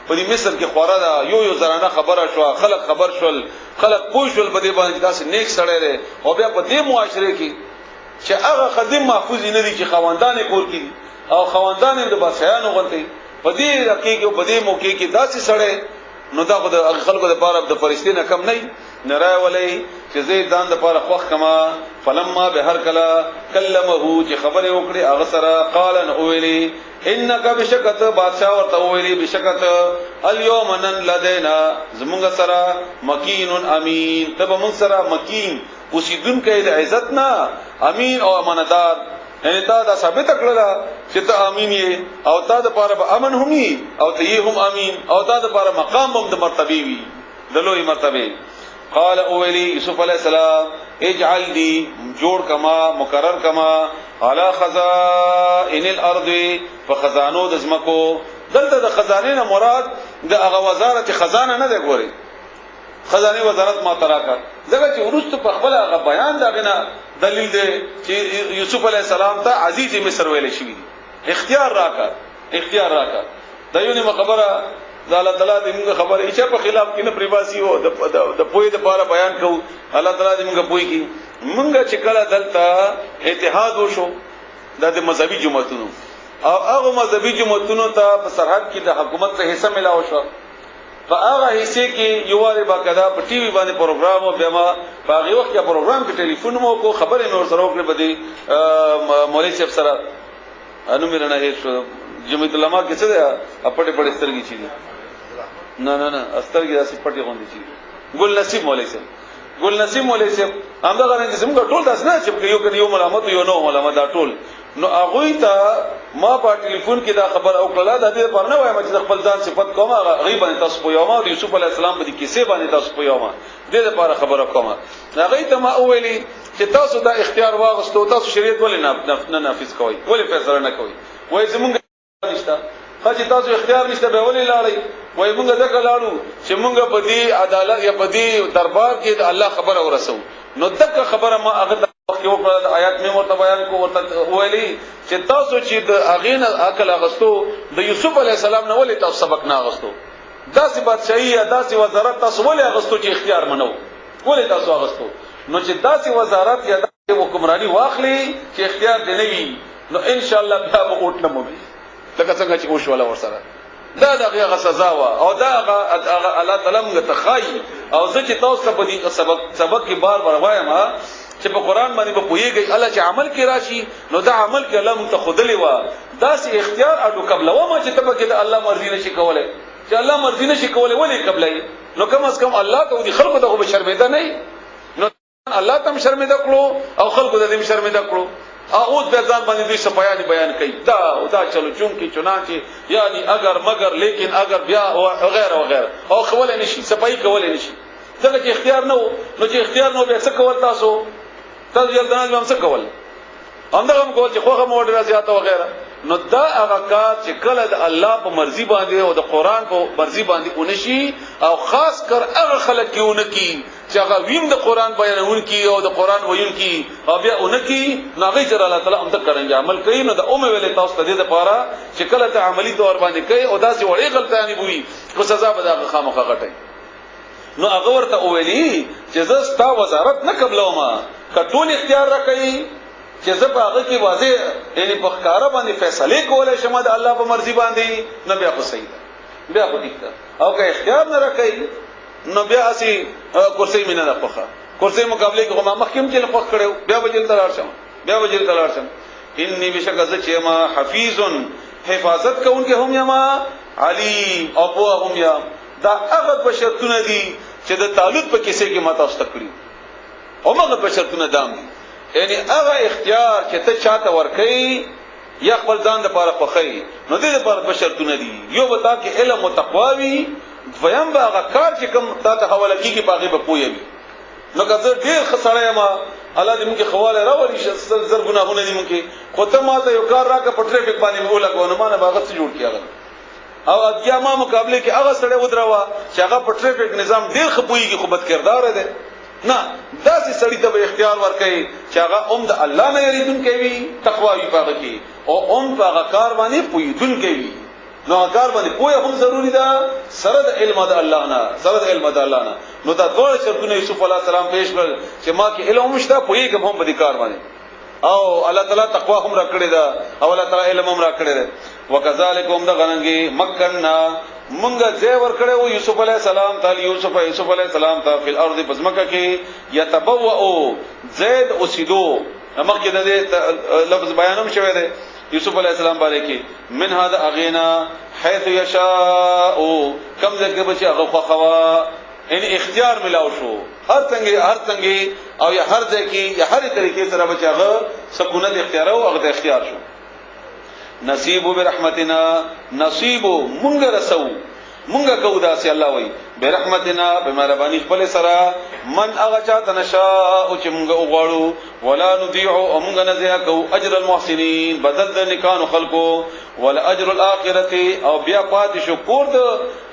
په مصر کې خورا دا یو زرانه خبره شو خلق خبر شول خلق پوه شول په دې باندې تاسو نیک سړی لري او بیا په دې معاشره کې چې هغه خدیم محفوظ نه دي چې خواندان کور کې او خواندان د بادشاہانو غلطي په دې رقیق او په دې موقع کې داسې سړی نو دا خو د خلکو لپاره د فرشتي نه کم نه رای ولې چې زید دان لپاره خوخ کما فلما به هر کلا کلمه چې خبره وکړي هغه سره قال ان اولی انک بشکت بادشاہ ورته ویلی بشکت اليوم نن لدینا زمونږ سره مکین امین تب موږ سره مکین اوسیدون کې د عزت نه امین او امانتدار یعنی تا دا ثابت کړل چې ته امین یې او تا د پاره به امن همي او ته یې هم امین او تا د پاره مقام هم د مرتبه وي د لوی مرتبه قال اولی یوسف علیہ السلام اجعل دی جوړ کما مقرر کما علی خزائن الارض فخزانو د زمکو دلته د خزانه نه مراد د هغه وزارت خزانه نه دی ګوري خزانه وزارت ما تراکا دغه چې ورستو په خپل هغه بیان دغه دلیل دی چې یوسف علی السلام ته عزیز مصر ویل شي اختیار راکا دایونه مخبره د الله تعالی د موږ خبره چې په خلاف کې نه پریواسي او د پوی د لپاره بیان کوو الله تعالی دې موږ پوی کې موږ چې کله دلته اتحاد وشو د مذهبي جماعتونو او هغه مذهبي جماعتونو ته په سرحد کې د حکومت ته حصہ ملاو شو په هغه حصے کې یو واره باقاعده په ټي وي باندې پروګرام او بیا ما په هغه وخت کې پروګرام کې ټلیفون مو کو خبره مې ورسره وکړه بده مولوی صاحب سره انو مې نه هیڅ جمعیت العلماء کې څه ده اپټه پړې سترګې چي نه استرګې داسې پټې غونډې چي ګل نصیب مولوی صاحب همدا غره چې موږ ټول داس نه چې یو کنه یو ملامت یو نو ملامت دا ټول نو هغه ته ما په ټلیفون کې دا خبر او کړه د دې پر نه وایم چې خپل ځان صفت کوم غیبا تاسو په یوما د یوسف علی السلام په کیسه باندې تاسو په یوما د دې لپاره خبره کوم هغه ته ما ویلي چې تاسو دا اختیار واغستو تاسو شریعت ولې نه نافذ کوئ ولې فیصله نه کوئ وای زمونږ نشته چې تاسو اختیار نشته به ولې لاړی وای موږ دغه لاړو چې موږ په دې عدالت یا په دې دربار کې د الله خبره ورسو نو دغه خبره ما هغه وخت یو پر آیات می ورته بیان کو ورته ویلي چې تاسو چې د اغین عقل اغستو د یوسف علی السلام نه ولې تاسو سبق نه اغستو داسې بادشاہي داسې وزارت تاسو ولې اغستو چې اختیار منو ولې تاسو اغستو نو چې داسې وزارت یا داسې حکمرانی واخلي چې اختیار دی نه وي نو ان شاء الله بیا به اوټ نه مومي لکه څنګه چې اوښ ولا ورسره دا دغه سزا وا او دا الله تعالی موږ ته خای او زه چې تاسو په دې سبق کې بار وایم چې په قران باندې په پویږي الله چې عمل کې راشي نو دا عمل کې الله مونږ ته خودلې وا دا سي اختیار اډو قبل و ما چې ته کې د الله مرضی نشي کولای چې الله مرضی نشي کولای ولې قبلای نو کم از کم الله ته دي خلکو ته به شرمېده نه الله تم شرمنده کړو او خلکو د دې شرمنده کړو اوس به ځان باندې دوی صفایان بیان کوي دا چلو چونکی چنانچه یعنی اگر مگر لیکن اگر بیا وغیرہ وغیرہ او خول نشي صفای کول نشي ځکه چې اختیار نه وو نو چې اختیار نو به څه کول تاسو یلدان به څه کول اندغه کول چې خوغه موډ راځي وغیرہ نو دا هغه کار چې کله د الله په مرضی باندې او د قران په مرضی باندې اونشي او خاص کر هغه خلک کېونکي چې هغه ویم د قران بیانونکي او د قران ویونکي او بیا اونکي ناغي جر الله تعالی هم تکرنګ عمل کوي نو د ویلې تاسو ته د لپاره چې کله ته عملی تور باندې کوي او داسې وړي غلطانی وي خو سزا به د خامخا غټي نو هغه ورته ویلي چې زستا وزارت نه قبلوما کټول اختیار راکړي چې زه هغه کې واضح یعنی په ښکارا باندې فیصله کولای شم د الله په مرضی باندې نه بیا خو صحیح ده بیا خو ټیک ده او که اختیار نه راکړي نو بیا اسی کرسی مینه نه پخه کرسی مقابله کې ما محکم کې لپخ کړو بیا وجل تلار شم انی بشک از چې ما حفیظ حفاظت کوونکې هم یما علیم او په هم یم دا هغه بشرتونه دي چې د تعلق په کیسه کې ماته واستکړي او هغه بشرتونه دام دي یعنی هغه اختیار چې ته چاته ورکې یا خپل ځان لپاره خوخی نو دې لپاره بشرتونه دي یو وتا کې علم او تقوا وي دویم به هغه کار چې کوم تاسو حواله کیږي باغې به پوي وي نو که زه ډیر خسړی ما الله دې موږ خواله راوړي چې زر ګناهونه دي موږ خو ته ماته یو کار راکړه په ټریفیک باندې مولا کو نو ما نه باغ څه جوړ کیږي او اګیا ما مقابله کې هغه سره ودراوه چې هغه په ټریفیک نظام ډیر خپويږي خو بد کردار دی نه داسې سړی ته به اختیار ورکړي چې هغه د الله نه یریدون کوي تقوا وي پاغه کې او پاغه کار باندې پویدون کوي نو کار باندې پوهه هم ضروری ده سره د علم د الله نه نو دا ټول شرطونه یوسف علی السلام پیش کړل چې ما کې علم مشته پوهه کوم هم په دې کار باندې او الله تعالی تقوا هم را کړی ده او الله تعالی علم هم را کړی ده وکذالک هم د غننګي مکننا منګه ځای ور کړو یوسف علی السلام ته یوسف علی السلام ته په الارض پزمکه کې یتبوؤ زید اوسیدو مخکې د لفظ بیانوم شوی دی یوسف علی السلام باندې کې من هذا اغینا حيث یشاء کم ځکه به چې هغه خوا یعنی اختیار ملاو شو هر څنګه او یا هر ځای کې یا هر طریقې سره به چې هغه سکونت اختیار او هغه اختیار شو نصیب برحمتنا نصیب مونږ رسو مونږ کو داسې الله وای برحمتنا په مهرباني خپل سره من هغه چاته نشاء چې مونږ وغواړو ولا نضيع او مونږ نه ضایع کو اجر المحسنین بدل د نیکانو خلقو ولا اجر الاخرته او بیا پات شکر د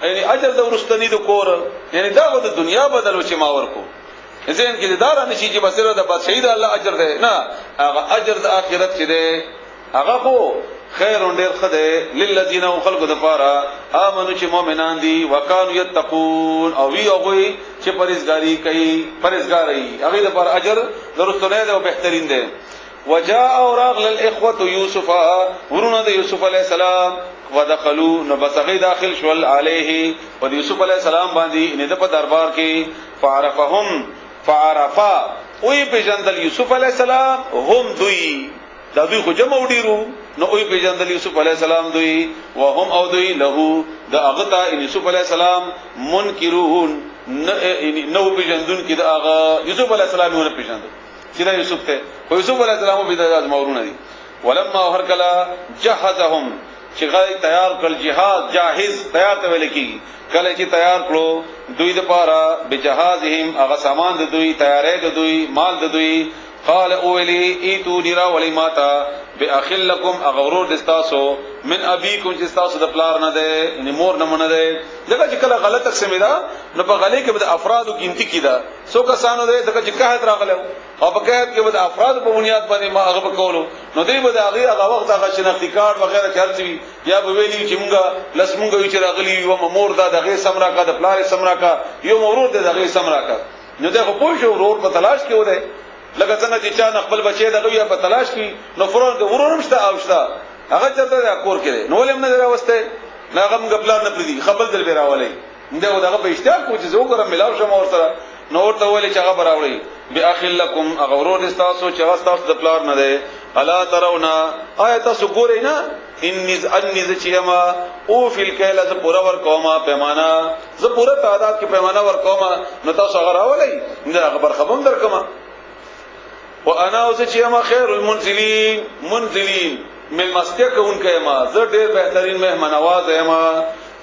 یعنی اجر د ورستنی د کور یعنی دا د دنیا بدل چې ما ورکو ځین کې دار نه شي چې بسره د بادشاہي د الله اجر ده نه هغه اجر د اخرت چې ده هغه خو خیر ډیر خدای للذین خلقوا دفارا امنو چې مؤمنان دي وکانو یتقون او وی اوغوي چې پرهیزګاری هغه د پر اجر درستونه ده او بهترین ده وجاء اوراغ للاخوه یوسف ورونه د یوسف علی السلام ودخلوا نبسغی داخل شول علیه و یوسف علی السلام باندې نه په دربار کې فعرفا وی پیجندل یوسف علی السلام هم دوی دا دوی خو جمع وډیرو نو وی پیجندل یوسف علی السلام دوی وهم او دوی له دا اغتا یوسف علی السلام منکرون نو پیجندون کې دا اغا یوسف علی السلام نه پیجندل چې دا یوسف ته خو یوسف علی السلام به د مورونه دي ولما هرکلا جهزهم چې غي تیار کړ جهاد جاهز تیار ته ویل کی کله چې تیار کړو دوی د پاره بجهازهم هغه سامان د دوی تیارې د دوی مال د دوی قال اولی ایتو نرا ولی ماتا باخل لكم اغورور دستاسو من ابيكم چې تاسو د پلار نه ده ان مور نه مونږ ده دغه چې کله غلط تقسیم ده نو په غلې کې به افرادو ګنتی کیده سو کسانو ده دغه چې قحط راغلو او په قحط کې به افراد په بنیاد باندې ما هغه وکولو نو دوی به هغه وخت هغه شناختی کارت وغیرہ چارچوي یا به ویلي چې مونږه لس مونږه چې راغلي و مور ده دغه سمرا کا د پلار سمرا کا یو مورور ده دغه سمرا کا نو دغه پوه شو ورور په تلاش کې وده لکه څنګه چې چا خپل بچي دغه یا په تلاش کې نو فرون د ورور مشته اوشته هغه چرته کور کې نو ولیم نه راوسته ناغم غبلار نه پریدي خپل دل بیراولې دغه په اشتیاق کو چې زه وګورم ملاو شم اور سره نو ورته ولې چې هغه براوړي باخل لكم اغورور استاسو چې واستاسو د پلار نه ده الا ترونا آیت سو ګورئ نه ان چیما او فل کله ز پورا ور قومه پیمانه ز پورا تعداد کې پیمانه ور قومه نو تاسو هغه راولئ دا خبر خبم درکمه وانا اوس چې ما خیر المنزلین من مستکون کما زه ډیر بهترین مهمان نواز یم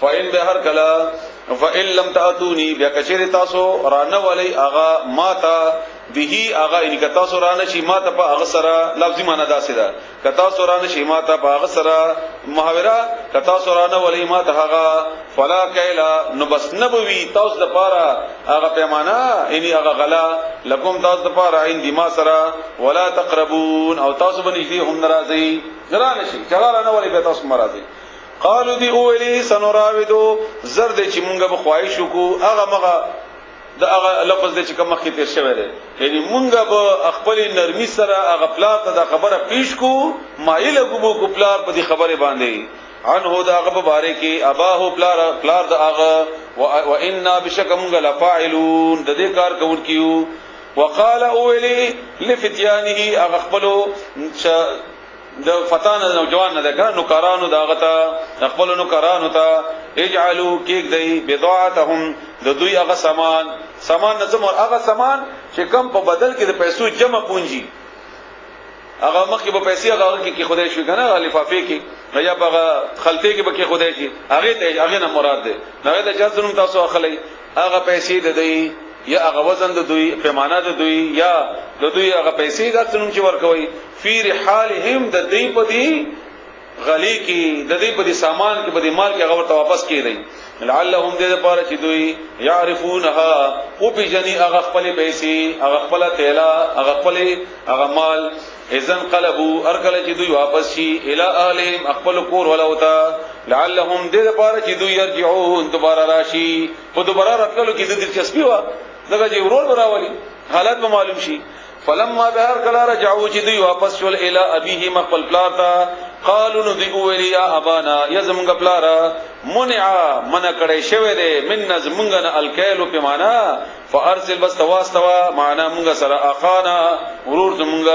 فإن بهر کلا فإن لم تأتوني بیا کچری تاسو رانه ولی اغا ماتا به اغا ان کتا سو رانه شي ماته په اغه سره لفظي معنی داسې ده کتا سو رانه شي ماته په اغه سره محاوره کتا سو رانه ولی ماته هغه فلا کیلا نو بس نبوي تاسو د پاره اغه پیمانه اني اغه غلا لکم تاسو د پاره عین دما سره ولا تقربون او تاسو باندې دي هم ناراضي زرانه شي چغارانه ولی به تاسو ناراضي قالو دی اولی سنراودو زرد چې مونږه به خواهش وکړو هغه مغه د هغه لفظ د چې کوم مخکې تیر شوی دی یعنی مونږه به خپل نرمي سره هغه پلار ته د خبره پیش کو مایل کوو کو پلار په دې خبره باندې عنه دا هغه په باره کې اباهو پلار د هغه و انا بشک مونږه لفاعلون د دې کار کوونکیو وقال اولی لفتيانه هغه خپلو د فتان نوجوان نه ده نو کارانو داغتا خپل نو کارانو ته اجعلوا کیک دی بضاعتهم د دوی هغه سامان نظم او هغه سامان چې کم په بدل کې د پیسو جمع پونجي هغه مخکې په پیسې هغه کې خدای شو کنه لفافه کې یا په خلطه کې به کې خدای شي هغه نه مراد ده هغه د جزنم تاسو اخلي هغه پیسې د دوی یا هغه وزن د دوی پیمانه د دوی یا د دوی هغه پیسې د څنګه چې ورکوي فی رحالهم د دوی په دی غلی کې د دوی په دی سامان کې په دی مال کې هغه ورته واپس کیږي لعلهم دې لپاره چې دوی يعرفونها او بجنی هغه خپل پیسې هغه خپل تیلا هغه خپل هغه مال اذن قلبوا ارکل چې دوی واپس شي الی اهلهم خپل کور ولوتا لعلهم دې لپاره چې دوی يرجعون دوباره راشي په دوباره راتلو کې د دلچسپي و دغه چې ورور براولي حالت به معلوم شي فلما بهر کلا رجعوا چې دوی واپس شول الی ابيهم خپل پلار ته قالوا ندعو الیا ابانا یزمغ پلارا منع من کړي شوی دی من زمغ نه الکیل په معنا فارسل بس تواستوا معنا مونږ سره اخانا ورور زمغ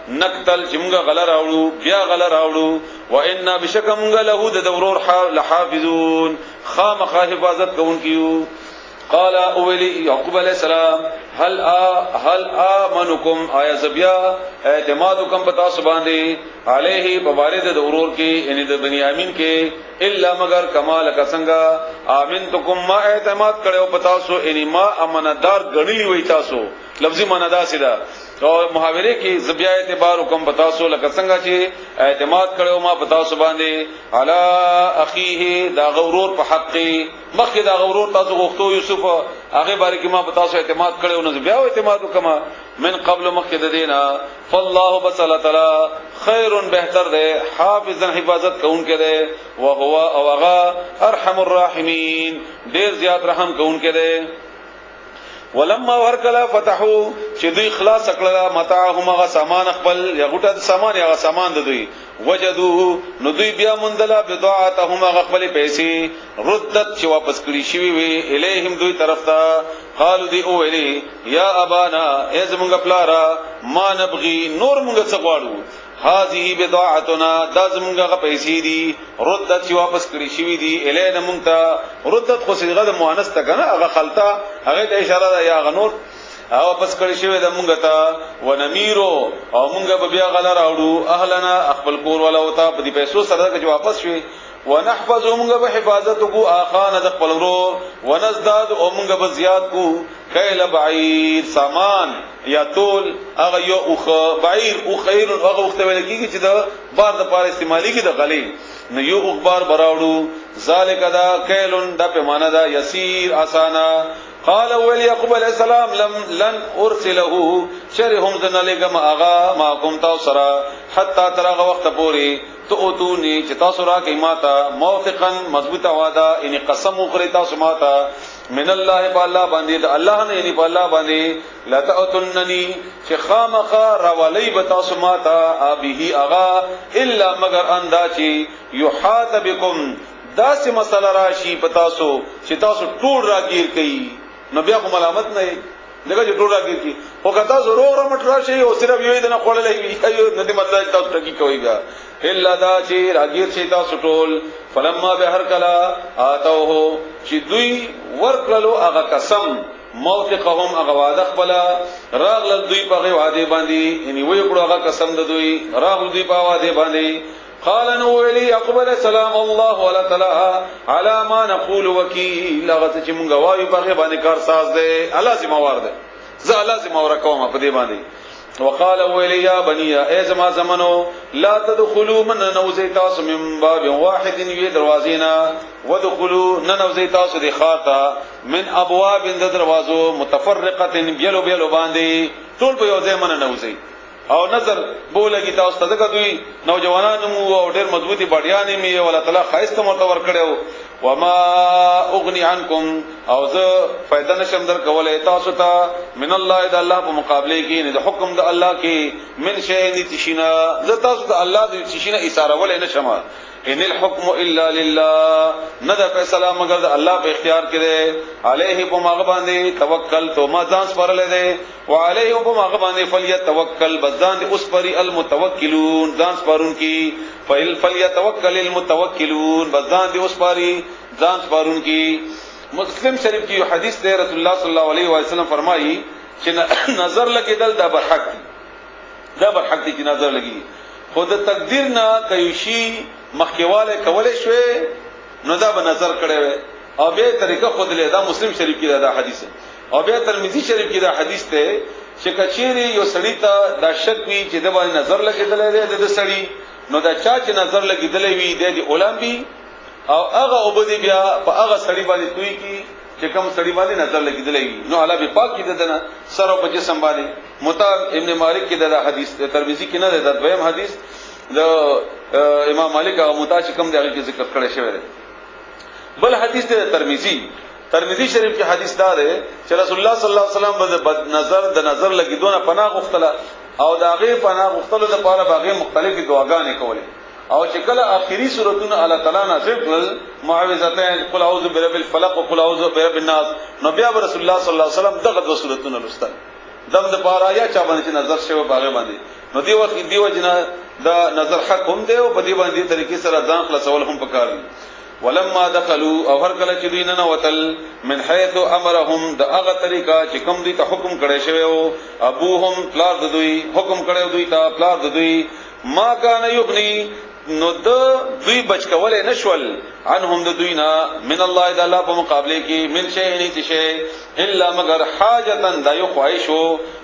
نقتل چې مونږ غل راوړو بیا غل راوړو وان بشک مونږ له د ورور لحافظون خامخ حفاظت کوونکیو قال اولی یعقوب علیہ السلام هل امنکم آیا زبیا اعتمادکم پتا سبحانه علیه ببارد د ورور کې یعنی د بنیامین کې الا مگر کمال کسنګا امنتکم ما اعتماد کړو پتا سو یعنی ما امانتدار غنلی وای تاسو لفظی معنی دا سیدا او محاوره کې زبیا اعتبار حکم پتا سو لکه څنګه چې اعتماد کړو ما پتا سو باندې علی اخیه دا غورور په حق مخکې دا غورور تاسو غوښتو یوسف هغه باره کې ما پتا سو اعتماد کړو نو بیا اعتماد وکما من قبل مخکې د دینا فالله بصلا تعالی خیر بهتر ده حافظا حفاظت کوونکې ده او هو او هغه ارحم الراحمین ډیر زیات رحم کوونکې ده ولما ورکلا فتحو چې دوی خلاص کړل متاعهم غ سامان خپل یا غټه سامان یا سامان د دوی وجدو نو دوی بیا مندلا بضاعتهم غ خپل پیسې ردت چې واپس کړی شوی وی الیهم دوی طرف ته قالو دی او الی یا ابانا ازمغ پلارا ما نبغي نور مونږ څه غواړو هذه بضاعتنا دا زمونږه پیسې دي ردت چې واپس کړی شوی دي الینا مونږ ته ردت خو صيغه د مؤنث ته کنه هغه خلطه هغه ته اشاره ده یا غنور او واپس کړی شوی د مونږ ته ونمیرو او مونږ به بیا غلا راوړو اهلنا خپل کور ولا وتا په دې پیسو سره چې واپس شوی ونحفظ مونږ به حفاظت کو اخان د خپل ورور ونزداد او مونږ به زیات کو کایل بعیر سامان یا تول هغه یو اوخ بعیر او خیر هغه وخت ویل کیږي چې د بار د پاره استعمالي کې د غلي نو یو اخبار براوړو ذالک دا کایلن د پیمانه دا یسیر اسانا قال ولي يعقوب عليه السلام لن ارسله شرهم ذنلكم اغا ما كنت سرا حتى ترغ وقت پوری تو اتونی چې تاسو را کې ماتا موثقا مضبوطه وعده ان قسم وکړی تاسو ماتا من الله بالله باندې الله نه یعنی بالله باندې لا تاتنني چې خامخ راولي بتاسو ماتا ابيه اغا الا مگر انداچی يحات بكم داسې مسله راشي پتاسو چې تاسو ټول راګیر کړي نو بیا کوم علامت نه دغه چې ټول راګیر کی او کتا ضرور رمټ راشي او صرف یو دې نه خوللې وي ایو نه دې مطلب تاسو ټکی کوي بیا الا دا چې راګیر شي تاسو ټول فلما بهر کلا اتوه چې دوی ورکلو هغه قسم موثقهم اغواده خپل راغل دوی په وعده باندې یعنی وی کړو هغه قسم د دوی راغل دوی په وعده باندې قال نو ویلی اقبل سلام الله ولا تعالی على ما نقول وکیل هغه چې مونږ وایو په باندې کار ساز دی الله ذمہوار دی زه لازم اورکوم په دې باندې وقال ویلی یا بنی ای زما زمنو لا تدخلوا من نوزی تاسو من باب واحد وی دروازینا ودخلوا ننوزی تاسو دی خاطا من ابواب دروازو متفرقه بیلو بیلو باندې ټول په یو ځای من نوزی او نظر بولګی تاسو ته دغه دوی نوجوانان مو او ډېر مضبوطی بډیانې می ولا تعالی خایسته مرتبه ورکړو وما اغنی عنکم او زه فائدہ نشم در کولای تاسو ته من الله د الله په مقابله کې نه د حکم د الله کې من شی نتشینا زه تاسو ته الله د نتشینا اشاره ولې نشم ان الحكم الا لله نه د فیصله مگر د الله په اختیار کې ده علیه په مغه باندې توکل تو ما ځان سپارلې ده وعلیه په مغه باندې فلیتوکل بزان دي اوس پری المتوکلون ځان سپارون کی فلیتوکل المتوکلون بزان دي اوس پری ځان سپارون کی مسلم شریف کی حدیث ده رسول الله صلی الله علیه و سلم فرمایي چې نظر لګیدل دا برحق دا برحق دي چې نظر لګي خود تقدیر نه کوي مخکواله کولې شوي نو دا به نظر کړي او به طریقه خود له دا مسلم شریف کې دا حدیث او به ترمذی شریف کې دا حدیث ته چې کچيري یو سړی ته دا شک وی چې د باندې نظر لګیدل دی د سړی نو دا چا چې نظر لګیدل وی د علماء او هغه عبادت بیا په هغه سړی باندې توي کی چې کوم سړی باندې نظر لګیدل وی نو الله به پاک کې ددنه سره په جسم باندې متا ابن مالک کې دا حدیث ترمذی کې نه ده د دویم حدیث د امام مالک هغه متاش کم دی هغه کې ذکر کړی شوی دی بل حدیث د ترمذی شریف کې حدیث دا دی چې رسول الله صلی الله علیه وسلم د نظر لګیدونه پناه غوښتله او دا غي پناه غوښتلو لپاره باغې مختلفې دعاګانې کولې او چې کله اخیری سورتونه الله تعالی نازل کړل معوذتين قل اعوذ برب الفلق وقل اعوذ برب الناس نو بیا رسول الله صلی الله علیه وسلم دغه د سورتونه لوستل دم د پاره یا چا باندې نظر شوی باغې باندې نو دی وخت دیو جنا دا نظر حق هم دی او په دې باندې طریقې سره ځان خلاصول هم پکار دي ولما دخلوا او هر کله چې دوی نه وتل من حيث امرهم دا هغه طریقہ چې کوم دوی ته حکم کړی شوی او ابوهم پلار د دوی حکم کړی دوی ته پلار د دوی ما کان یغنی نو دوی بچ کولای نشول عنهم د دوی نه من الله د الله په مقابله کې من شی نه شي الا مگر حاجتن دا یو خواهشو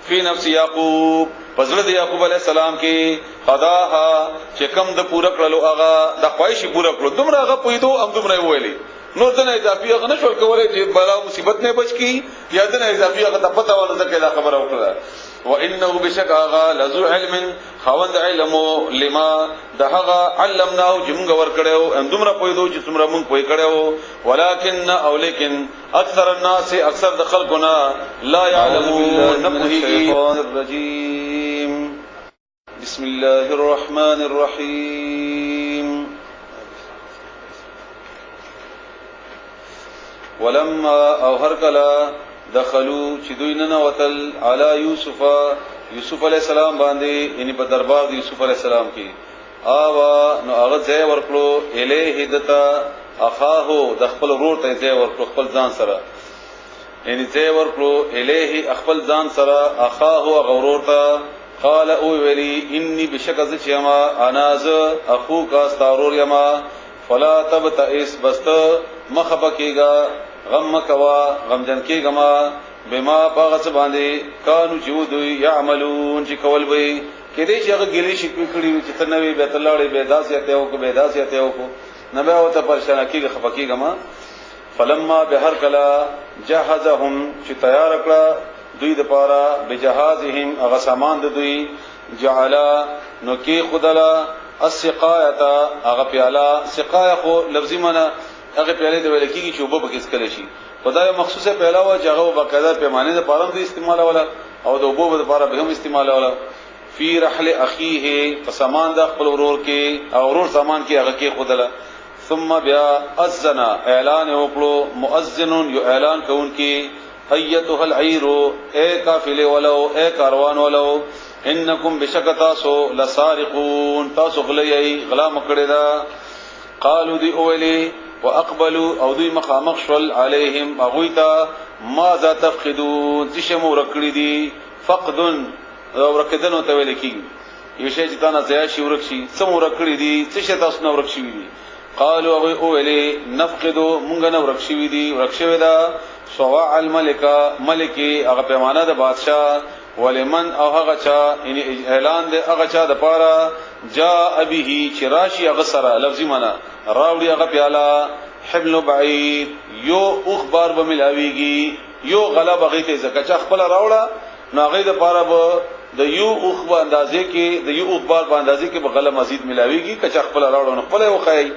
فی نفس یعقوب حضرت یعقوب علیہ السلام کې خداها چې کوم د پورا کړلو هغه د خواهش پورا کړو دومره هغه پویدو هم دومره ویلي نور څنګه اضافي هغه نشول کولای چې بلا مصیبت نه بچ کی یا د اضافي هغه ته پته ونه ځکه دا خبره وکړه وانه بشک هغه لذو علم خوند علم لما دهغه علمناه چې موږ ور کړو ان دومره پویدو چې څومره موږ پوی کړو ولکن او لیکن اکثر الناس اکثر د خلقنا لا يعلمون نبهي الرجيم بسم الله الرحمن الرحيم ولما او هر کلا دخلوا چې دوی نه وتل علی یوسف علی السلام باندې یعنی په دربار د یوسف علی السلام کې آوا نو هغه ځای ورکړو الیه دتا اخاه د خپل ورور ته ځای ورکړو خپل ځان سره یعنی ځای ورکړو الیه خپل ځان سره اخاه غورور ته قال او ولی انی بشکز چما اناز اخو کا استارور یما فلا تبتئس بست مخبکیگا غم کوا غم جن کیگما بما باغس باندې کانو جودوی یعملون چې کول وي کدی چې هغه ګلی شي کړي چې تنوي به تلاړي به داسيته او کو به داسيته او کو نه به او ته پریشان کیږي خفقیګما فلما بهر کلا جهزهم چې تیار کړه دوی د پاره بجهازهم هغه سامان د دوی جعلا نو کې خدلا السقایتا هغه پیاله سقایه خو لفظي معنی هغه پیاله د ویل کېږي چې وبو بکس کله شي خدای مخصوصه پیاله وا چې هغه باقاعده پیمانه د پاره د استعمال ولا او د وبو د پاره به هم استعمال ولا فی رحل اخیه فسامان د خپل ورور کې او ورور سامان کې هغه کې خدلا ثم بیا اذن اعلان وکړو مؤذن یو اعلان کوونکی ایتها العیر اے قافله ولو اے کاروان ولو انکم بشکتاسو لسارقون تاسو غلی غلا مکړه دا قالوا دی اولی واقبلوا او دوی مخامخ شول علیهم اغویتا ما ذا تفقدون چې مو رکړی دي فقدن ورکدن او تویل کی یو شی چې تاسو ځای شي ورکشي څو ورکړی دي څه تاسو نو ورکشي دي قالوا او ویلي نفقدو مونږ نه ورکشي دي ورکشي دا سواع الملکه ملکی هغه پیمانه د بادشاہ ولمن او هغه چا یعنی اعلان د هغه چا د پاره جاء به چراشی هغه سره لفظي معنا راوړي هغه پیاله حبل بعید یو اخبار به ملاويږي یو غلب هغه ته زکه چا خپل راوړه نو هغه د پاره به د یو اخبار اندازې کې د یو اخبار په اندازې کې به غلب مزید ملاويږي کچا خپل راوړه نو خپل وخی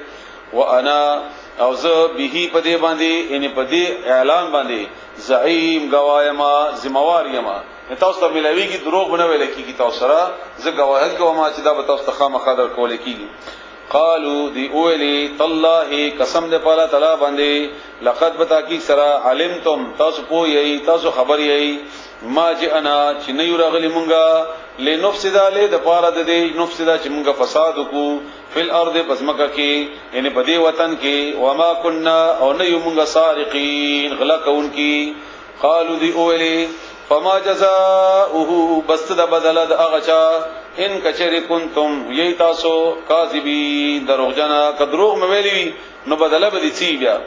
وانا او زه به په دې باندې یعنی په دې اعلان باندې زعیم گواهما ذمہوار یما تاسو ته ملاویږي دروغ نه ویل کیږي تاسو سره زه گواهی کوم چې دا به تاسو ته خامخا در کول کیږي قالو دی اولی تالله قسم دې په تعالی باندې لقد بتاکی سرا علمتم تاسو پوهی تاسو خبر یی ما جئنا چې نه یو راغلی مونږه لنفسد له د پاره د دې نفسد چې مونږه فساد وکړو فل ارض پسمکه کې یعنی په دې وطن کې وما كنا او نه یو مونږه سارقین غلا کوونکی قالو دی اولی فما جزاؤه بس د بدل د اغچا ان کچری کنتم یی تاسو کاذبین دروغجنا کدروغ مویلی نو بدل به دي بیا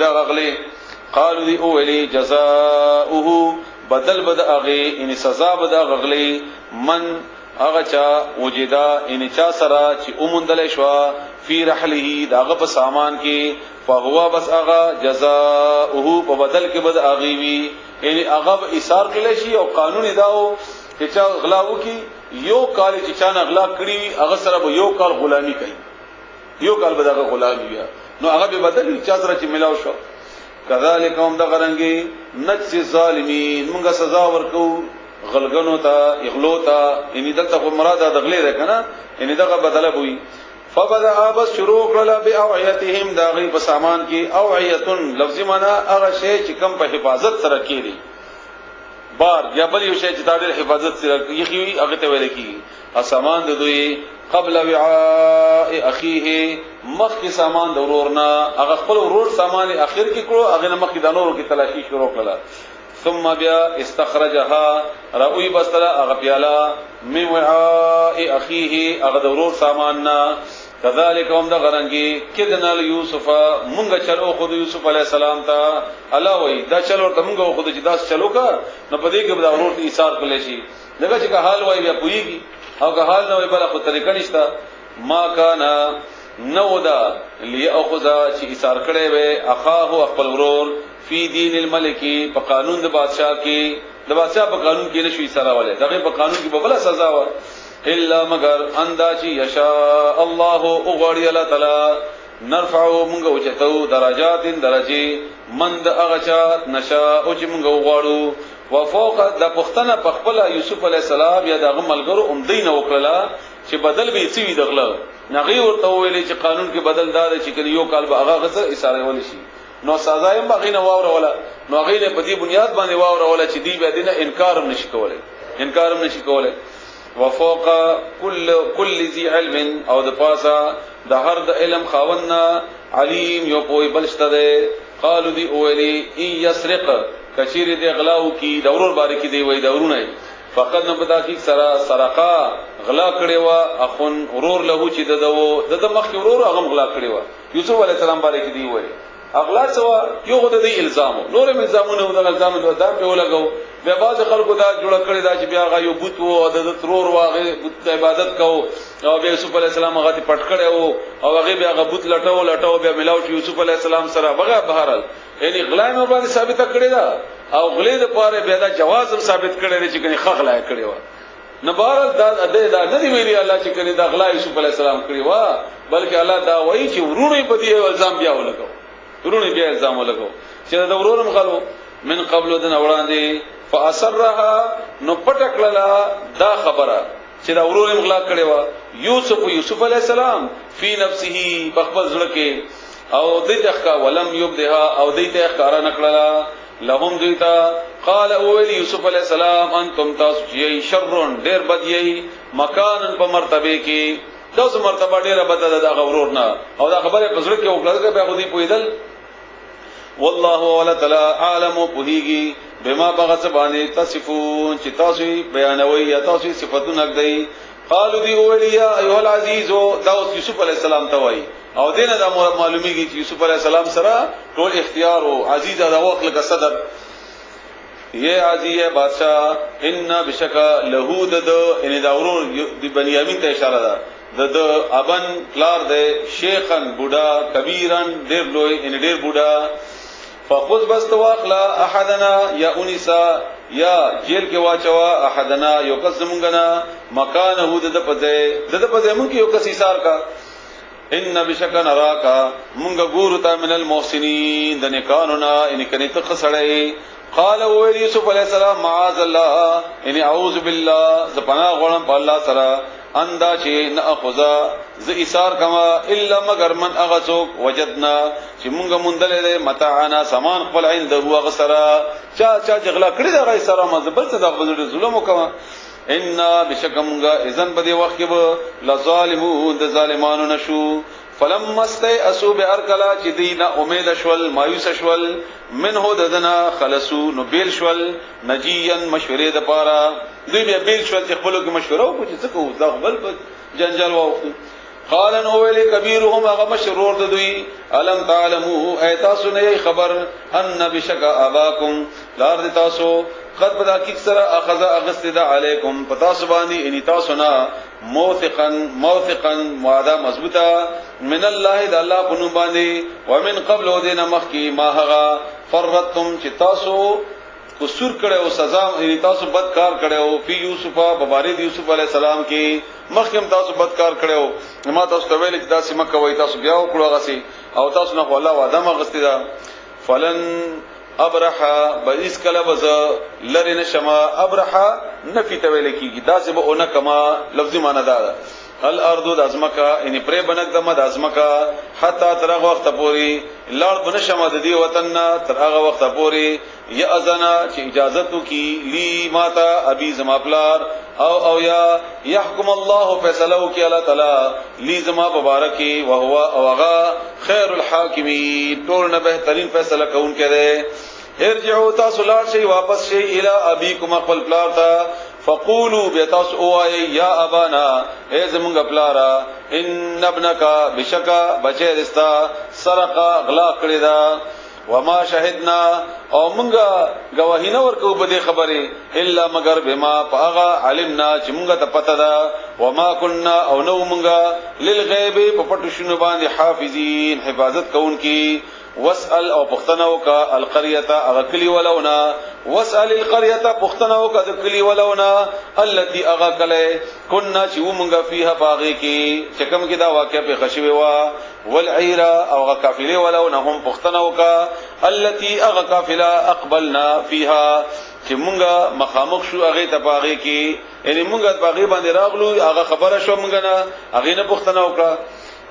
دا غغلی قالو دی اولی جزاؤه بدل بد اغه ان سزا بد غغلی من اغچا وجدا ان چا سرا چې اومندل شو فی رحله داغه په سامان کې فهو بس اغه جزاؤه په بدل کې بد اغي وی یعنی هغه ایثار کړي شي او قانون داو چې چا غلا وکي یو کال چې چا غلا کړی وي هغه سره به یو کال غلامی کوي یو کال به دغه غلامی بیا نو هغه به بدل چا سره چې ملاو شو کذالک هم د غرنګي نجس ظالمین موږ سزا ورکو غلګنو ته اغلو ته یعنی دلته مراد د غلې ده کنه یعنی دغه بدله وي فبدا بس شروع کړل به اوعیتهم داغي په سامان کې اوعیتن لفظي معنا هغه شی چې کم په حفاظت سره کېږي بار یا بل یو شی چې د حفاظت سره یخي هغه ته ویل کی سامان د دوی قبل وعاء اخيه مخ سامان د ورورنا هغه خپل ورور سامان اخر کې کړو هغه مخ د نورو کې تلاشي شروع کړل ثم بیا استخرجها راوی بستلا هغه پیاله من وعاء اخيه هغه د ورور سامان نا کذالک هم د غرنګي کدنال یوسف مونږ چلو خود یوسف علی السلام ته الله وای دا چلو ته مونږ خود چې داس چلو کا نو پدې کې د ورور ایثار کړل شي دغه چې حال وای بیا پویږي او که حال نه وای بل خو طریقه نشته ما کانا نو دا لیاخذ چې ایثار کړي وي اخاه خپل ورور فی دین الملکی په قانون د بادشاہ کې د بادشاہ په قانون کې نشوي سره والے دغه په قانون کې ببل سزا و الا مگر انداچی یشاء الله او غړی الله تعالی نرفعو مونږ اوچتو درجات درجه مند اغچات نشا او چې مونږ وغواړو وفوق د پختنه په خپل یوسف علی السلام یا دغه ملګرو اومدین وکړه چې بدل به سی وی دغله نغي ورته ویلې چې قانون کې بدل دار چې یو کال به هغه غسر اشاره ول شي نو سزا یې بغینه واوره ولا نو غینه په دې بنیاد باندې واوره ولا چې دی به دینه انکار نشي کولای وفوق كل ذي علم او د پاسا د هر د علم خاوننا علیم یو پوی بلشته ده قالو دی اولی ان يسرق کثیر دی غلاو کی دورور باره کی دی وای دورونه فقط نو پتا کی سرقا غلا کړي وا اخون ورور له چې د مخ ورور هغه غلا کړي وا یوسف علی السلام باره کی دی وای اغلا سوا یو غو د الزام نور الزامونه د الزام د په ولګو بیا باز خلکو دا جوړ کړی دا چې بیا غو بوت وو د ترور واغه بوت عبادت کو او بیا یوسف علی السلام هغه پټ کړو او هغه بیا غبوت لټاو بیا ملاو یوسف علی السلام سره بغه بهرال یعنی غلام باندې ثابت کړی دا او غلې د پاره بیا دا جواز هم ثابت کړی چې کني خغلا کړی و نه بهرال دا نه دی ویلي الله چې کني دا غلا یوسف علی السلام کړی و بلکې الله دا وایي چې ورونه په دې الزام بیا ولګو ورونه بیا الزام ولګو چې دا ورورم غلو من قبل دن وړاندې فاسرها نو پټکړه دا خبره چې دا ورورم غلا کړی و یوسف علی السلام فی نفسه بخبل زړه کې او دې تخکا ولم یبدها او دې ته ښکارا نکړه لهم دیتا قال اول یوسف علی السلام انتم تاسو شرون ډیر بد یی مکان په مرتبه کې تاسو مرتبه ډیره بد ده د غورور نه او دا خبره په زړه کې وکړه به خودي پویدل والله ولا تعالی عالم پوهیږي بما بغض باندې تصفون چې تاسو بیانوي یا تاسو صفاتونه غدي قالوا دی اولیا ایها العزیز داوود یوسف علی السلام ته وای او دینه دا معلومیږي چې یوسف علی السلام سره ټول اختیار او عزیز دا وخت لکه صدر یہ عزیز بادشاہ ان بشکا له د ان دا ورور دی بنیامین ته اشاره ده د ابن پلار ده شیخن بوډا کبیرن ډیر لوی ان ډیر بوډا فخذ بس واخلا احدنا یا انسا یا جیل کې واچوا احدنا یو کس زمونږنا مکانه د پځه مونږ یو کس ایثار کا ان بشکا نراکا مونږ ګورو تا من المحسنین د نکانونا ان کني ته خسړې قال يوسف عليه السلام معاذ الله ان اعوذ بالله زپنا غړم په الله سره اندا چې ناخذا ز ایثار کما الا مگر من اغسوک وجدنا چې مونږه مونډلې متاعنا سامان خپل عند هو غسرا چا جغلا کړی دا غي سره مزبل څه د ظلم وکما ان بشکمږه اذن بده وخت کې لظالمون د ظالمانو نشو فلما استيئسوا باركلا چې دینا امید شول مایوس شول منه ددنا خلصو نو بیل شول نجیان مشورې د پاره دوی بیا بیل شول چې خپلو کې مشوره وکړي چې څه کوو دا بل جنجال واوخت قال ان اول كبيرهم هغه مشرور د دوی الم تعلموا ایتاسو نه خبر ان بشک اباکم لار د تاسو قد بدا کی سره اخذ اغسد علیکم پتا سبانی ان تاسو نا موثقا وعده مضبوطه من الله د الله په باندې ومن قبل ودین مخکی ما هغه فرتم چې تاسو قصور کړو سزا ان تاسو بدکار کړو فی یوسف ببارد یوسف علی السلام کې مخکم تاسو بدکار کړو ما تاسو ته ویل چې تاسو مکه وای تاسو بیا وکړو غسی او تاسو نه الله وعده مغستی دا فلن ابرحا بئس کلبز لرن شما ابرحا نفی تویل کیږي دا سبه اون کما لفظی معنی دا الارض د ازمکا ان پرې بنک دمه د ازمکا حتا ترغه وخت پوری لړ بن شمه د دی وطن ترغه وخت پوری یا اذنا چې اجازه کی لی ماتا ابي زما پلار او یا يحكم الله فیصلو کی الله تعالی لی زما مبارکی او هو اوغا خیر الحاکمین ټول نه بهترین فیصله کون کړي ارجعوا تاسو لاړ شي واپس شي الی ابيكم خپل پلار ته فقولوا بتاس اوای یا ابانا اے زمونږ پلارا ان ابنک بشکا بچی رستا سرقا غلا کړی دا وما شهدنا او مونږه گواهی نه ورکو په دې خبره الا مگر بما پاغا علمنا چې مونږه ته پته ده وما كنا او نو مونږه للغیب په پټو شنو باندې حافظین حفاظت کوونکی واسال او پختنو کا القريه اغکلی ولونا واسال القريه پختنو کا ذکلی ولونا التي اغکله كنا چې مونږه فيها باغی کی چکم کی دا واقع په خشوي وا والعير او غقافله ولونا هم پختنو کا التي اغقافله اقبلنا فيها چې مونږه مخامخ شو هغه ته باغی کی یعنی مونږه باغی باندې راغلو هغه خبره شو مونږه نه هغه نه پختنو کا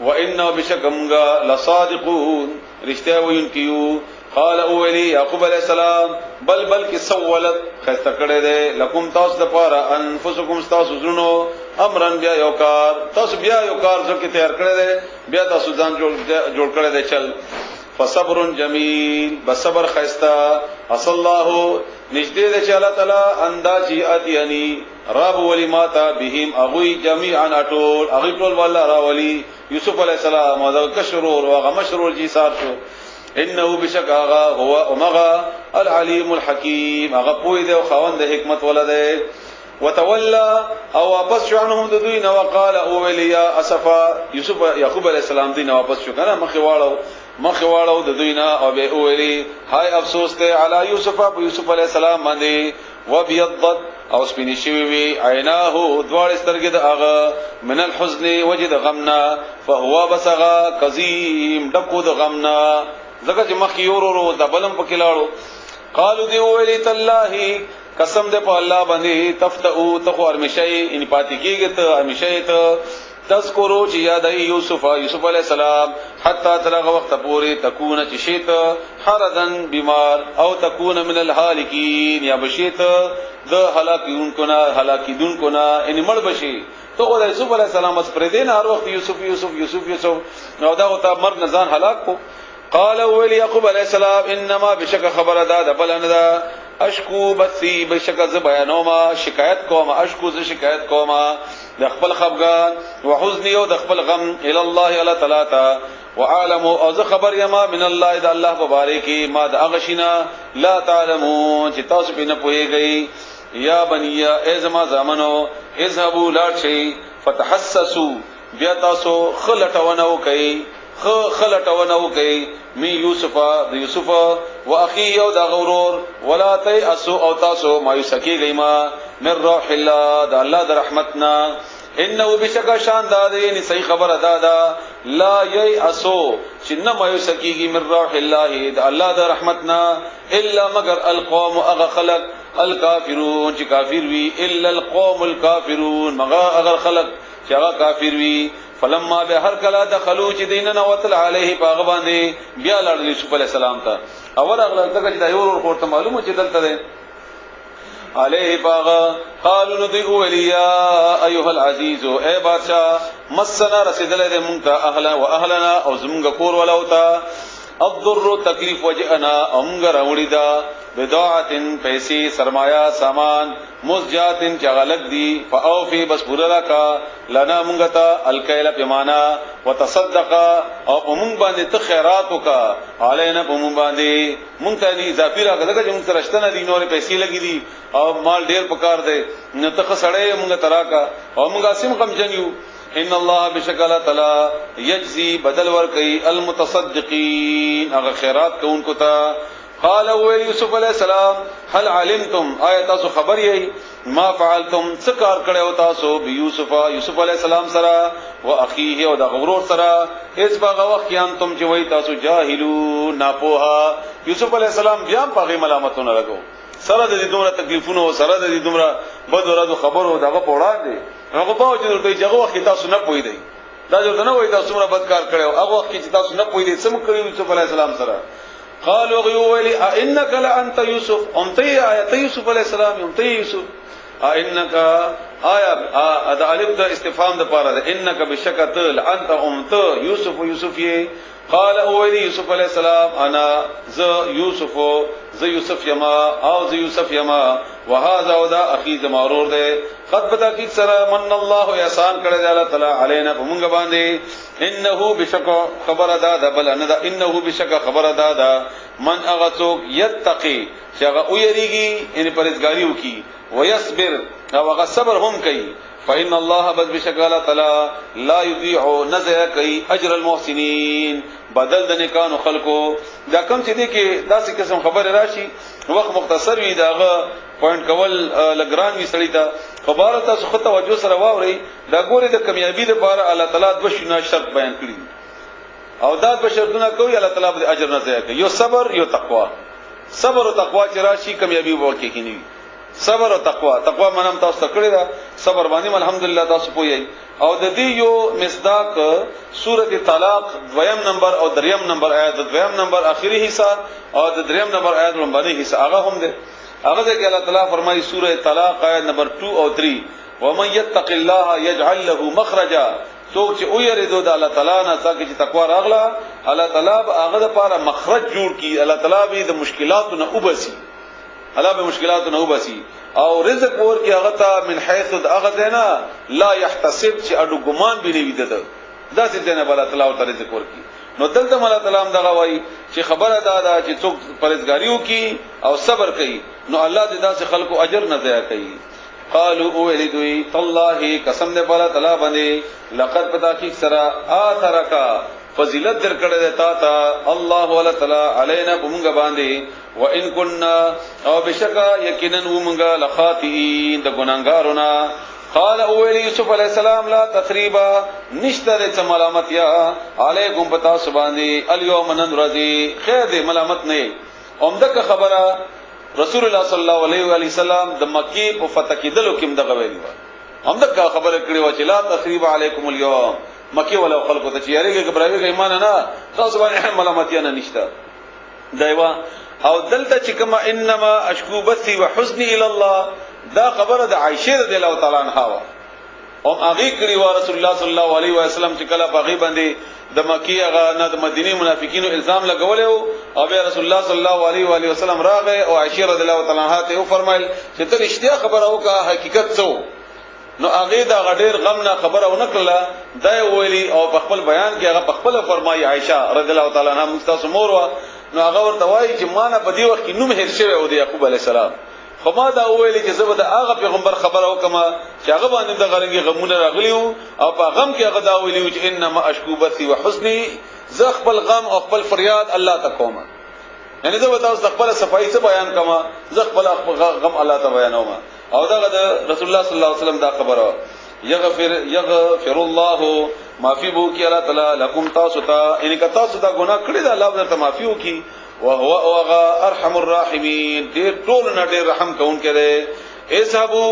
وانه بشکمغا لصادقون رشتہ وینکیو قال اولی یعقوب علیہ السلام بل کی سولت خسته کړه دے لکم تاسو د پاره انفسکم تاسو زونو امرن بیا یو کار تاسو بیا یو کار ځکه تیار کړه دے بیا تاسو ځان جوړ کړه دے چل فصبر جمیل بصبر خستا اصل الله نجدې دې چې الله تعالی اندازي اتياني رب ولي ماتا بهم اغوي جميعا اټول اغوي ټول والله راولي یوسف علیہ السلام او دا کشرور او غمشرور جی سار شو انه بشکا هو امغا العلیم الحکیم هغه پوی دی او خوند حکمت ولده وتولى او واپس شو عنهم د دوی نو وقال اولیا اسفا یوسف یعقوب علیہ السلام دی نو واپس شو کنه مخه واړو د دوی نه او به اولی هاي افسوس ته علی یوسف علیہ السلام باندې وبيضت او سپینی شوی وی عیناه دوار سترګې د هغه من الحزن وجد غمنا فهو بسغا قزیم دکو د غمنا زګه چې مخ یورو د بلم پکې لاړو قالو دی ویلی تالله قسم دې په الله باندې تفتو تخو هرمشي ان پاتې کېږي ته همیشه ته تذکروا چې یاد یوسف علیہ السلام حتا ترغه وخت پوری تكون چشیت حردن بیمار او تكون من الهالکین یا بشیت د هلاکیدون کو نا ان مړ بشي تو خدای یوسف علیہ السلام اس پر دین هر وخت یوسف نو دا او تا مرګ نزان هلاک کو قال ولي يعقوب علیہ السلام انما بشک خبر دا بلندا اشکو بثی بشک ز بیانوما شکایت کوما اشکو ز شکایت کوما د خپل خفغان وحزن او د خپل غم الى الله الا تعالی وعالم او ز خبر یما من الله د الله مبارکی ما د اغشنا لا تعلمون چې تاسو په نه پوهیږئ یا بنیا ازما زامنو اذهبوا لا شيء فتحسسوا بیا تاسو خلټونو کوي خلټونو کوي می یوسف د یوسف واخی او د غورور ولا تیاسو او تاسو مایوس کیږئ ما من روح الله د الله د رحمتنا انه بشکا شان داده یعنی صحیح خبر ادا لا ییاسو چې نه مایوس کیږي من روح الله د الله د رحمتنا الا مگر القوم اغه خلق الکافرون چې کافر وی الا القوم الکافرون مگر اگر خلق چې هغه کافر وی فلما به هر کلا دخلوا چې دیننا وتل علیه باغ باندې بیا لړل یوسف علی السلام ته اور اغل دغه چې دا یو ور ورته معلومه چې دلته ده علیه باغ قالوا ندعو الیا ایها العزیز اے بادشاہ مسنا رسیدل دې مونږ ته اهلا واهلنا او زمونږ کور ولوتا الضر تکلیف وجئنا امغه راوړی دا بداعتن پیسې سرمایا سامان مزجاتن چغلق دی فاوفی بس پورا کا لنا منغتا الکیل پیمانا وتصدق او مونږ باندې ته خیرات وکا علینا مونږ باندې مونږ ته نه اضافي راغله چې مونږ ترشتنه دي نور پیسې لګی دي او مال ډیر پکار دی نو ته خسړې مونږ تراکا او مونږ اسیم کم جنیو ان الله بشکل تعالی یجزی بدل ور کوي المتصدقین هغه خیرات کوونکو ته قال يوسف عليه السلام هل علمتم آیت تاسو خبر یې ما فعلتم څکار کړو تاسو بيوسف یوسف عليه السلام سره واخيه او د غورور سره اس باغ وخت کې انتم چې وای تاسو جاهلون ناپوها یوسف عليه السلام بیا په ملامتونه لګو سره د دومره تکلیفونو سره د دومره بدورادو خبرو دغه پوړا دي هغه په وجه ورته چې هغه وخت تاسو نه پوي دی دا جو نه وای تاسو څومره بدکار کړو هغه وخت چې تاسو نه پوي دي سم کړو یوسف عليه السلام سره قالوا غيولي انك لانت يوسف انتي ايت يوسف عليه السلام انتي يوسف انك ايا اذا الف د استفهام د پاره انك بشکتل انت انت يوسف يوسف قال اولي يوسف عليه السلام انا ز يوسف يما او ز يوسف يما وهذا وذا اخي زمارور ده قد بتا کی سره من الله احسان کړه دی الله تعالی علينا بمونږ باندې انه بشک خبر ادا ده بل ان انه بشک خبر ادا ده من اغسوک يتقي چې هغه ويریږي ان پرهیزګاری وکي ويصبر او هغه صبر هم کوي فإن الله بد بشک الله تعالی لا يضيع نزع کوي اجر المحسنين بدل د نیکانو خلقو دا کوم چې دي کې داسې قسم خبر راشي وخت مختصر وي داغه پوینټ کول لګران وي سړی ته خبره تاسو خو توجه سره واوري دا ګوري د کامیابی لپاره الله تعالی د وشنا شرط بیان کړی او دا د شرطونه کوي الله تعالی د اجر نه ځای کوي یو صبر یو تقوا صبر او تقوا چې راشي کامیابی ورکه کینی صبر او تقوا منم تاسو کړی دا صبر باندې الحمدلله تاسو پوي او د دې یو مصداق سوره طلاق دویم نمبر او دریم نمبر آیات دویم نمبر اخیری حصہ او د دریم نمبر آیات لومبني حصہ هغه هم ده هغه کې الله تعالی فرمایي سوره طلاق آیت نمبر 2 او 3 ومن يتق الله يجعل له مخرجا څوک چې او یریدو د الله تعالی نه څنګه چې تقوا راغله الله تعالی هغه لپاره مخرج جوړ کړي الله تعالی به د مشکلاتو نه وبسي الله به مشکلاتو نه وبسي او رزق ور کې هغه ته من حيث هغه نه لا يحتسب چې اډو ګمان به نه ویده دا څه نه بل تعالی او رزق ور کې نو دلته الله تعالی هم دا وایي چې خبره ده چې څوک پرهیزګاریو کوي او صبر کوي نو الله دې داسې خلکو اجر نه ضایع کوي قالوا اولدوی تالله قسم دې الله تعالی باندې لقد پتا کی سرا اثرکا فضیلت درکړه دیتا تا الله ولا تعالی علینا بمږ باندې وان كنا او بشکا یقینا ومږ لخاطئین د ګناګارونه قال اول یوسف علیہ السلام لا تثریبا نشتر چ ملامت یا علیکم پتا سبحانی الیوم ننرضی خیر دې ملامت نه اومده خبره رسول الله صلی الله علیه وسلم د مکی په فتح کېدلو کې دغه ویلی و اومده خبره کړی و چې لا تثریب علیکم اليوم مکی ولا خلکو ته چیرېږي کبراوی کې ایمان نه تاسو باندې ملامت یا نه نشته دایوا او دلته چې کما انما اشکو بثي وحزني الى الله دا خبره د عائشه رضی الله تعالی عنها او هغه کړي و رسول الله صلی الله علیه وسلم چې کله باغی باندې د مکی هغه نه د مدینه منافقینو الزام لګول او بیا رسول الله صلی الله علیه و آله وسلم راغی او عائشہ رضی الله تعالی عنها ته فرمایل چې ته رښتیا خبره وکړه حقیقت څه نو هغه دا غډیر غم نه خبره ونکړه دا ویلي او په خپل بیان کې هغه په خپل فرمایي عائشہ رضی الله تعالی عنها مستاسو مور وا نو هغه ورته وایي چې مانه په دې وخت کې نوم هیر شوی او د یعقوب علی السلام خو ما دا ویلي چې زه به د هغه پیغمبر خبره وکم چې هغه باندې د غرنګي غمونه راغلیو او په غم کې هغه دا ویلي چې انما اشکو بثي وحزني زه خپل غم او خپل فریاد الله ته کوم یعنی زه به تاسو خپل صفائی څه بیان کما زه خپل غم الله ته بیانوم او دا رسول الله صلی الله علیه وسلم دا خبره یغفر الله معفي بو کی الله تعالی لكم تاسو ته ان کا تاسو دا ګناه کړی دا الله درته معفي وکي وهو ارحم الراحمین ډیر ټول نه ډیر رحم کوونکی دی ایسابو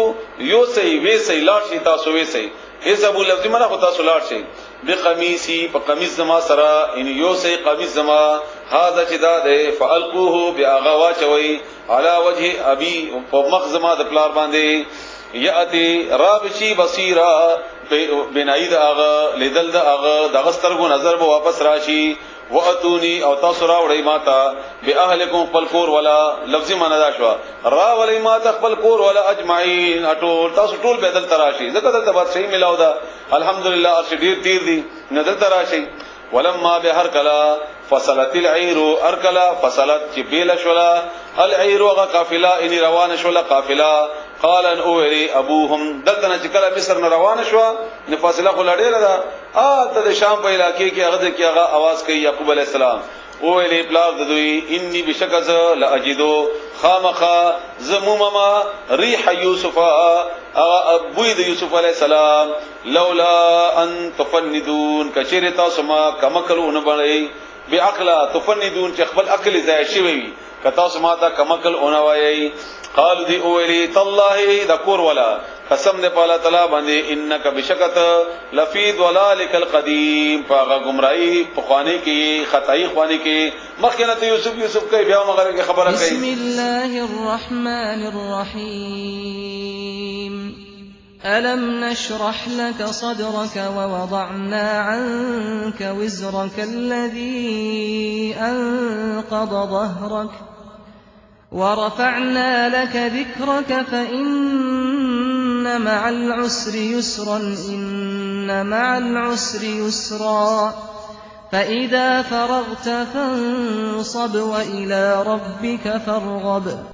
یو سی وی سی لاړ شي تاسو وی سی ایسابو لفظ منه خو تاسو لاړ شي بقمیصی په قمیص زما سره ان یو سی قمیص زما هاذا چې دا دی فالقوه باغا واچوي علی وجه ابي په مخ زما د پلار باندې یاتی رابشی بصیرا بناید اغا لیدل دا اغا د غسترګو نظر به واپس راشي واتونی او تاسو راوړی ماتا به اهلکم خپل کور ولا لفظی معنا دا شو راوړی ماتا خپل کور ولا اجمعین ټول تاسو ټول به دل تراشي زکه دلته بعد صحیح ملاو دا الحمدلله ارشدیر تیر دی نظر تراشي ولما بهر کلا فصلت العير اركلا فصلت جبيل شولا العير وقافله ان روان شولا قافله قال ان اوري ابوهم دلته چې کله مصر نه روان شو نه فاصله خو لړې ده ته شام په علاقې کې هغه کې هغه आवाज کوي يعقوب عليه السلام اولی پلار ددوی انی بشکز لاجدو خامخا زمومما ریح یوسف ابوی د یوسف علیہ السلام لولا ان تفندون کچری تاسو ما کمکلونه بړی بعقل تفندون چې خپل عقل ځای شي وي کتا سما تا کمکل اونوي قال دی اولی تالله ذکر ولا قسم دې په الله تعالی باندې انک بشکت لفید ولالک القدیم پاغه گمراهی په خوانی کې خدای خوانی کې مخکنه یوسف کوي بیا مغرب کې خبره کوي بسم الله الرحمن الرحیم ألم نشرح لك صدرك ووضعنا عنك وزرك الذي أنقض ظهرك ورفعنا لك ذكرك فإن مع العسر يسرا إن مع العسر يسرا فإذا فرغت فانصب وإلى ربك فارغب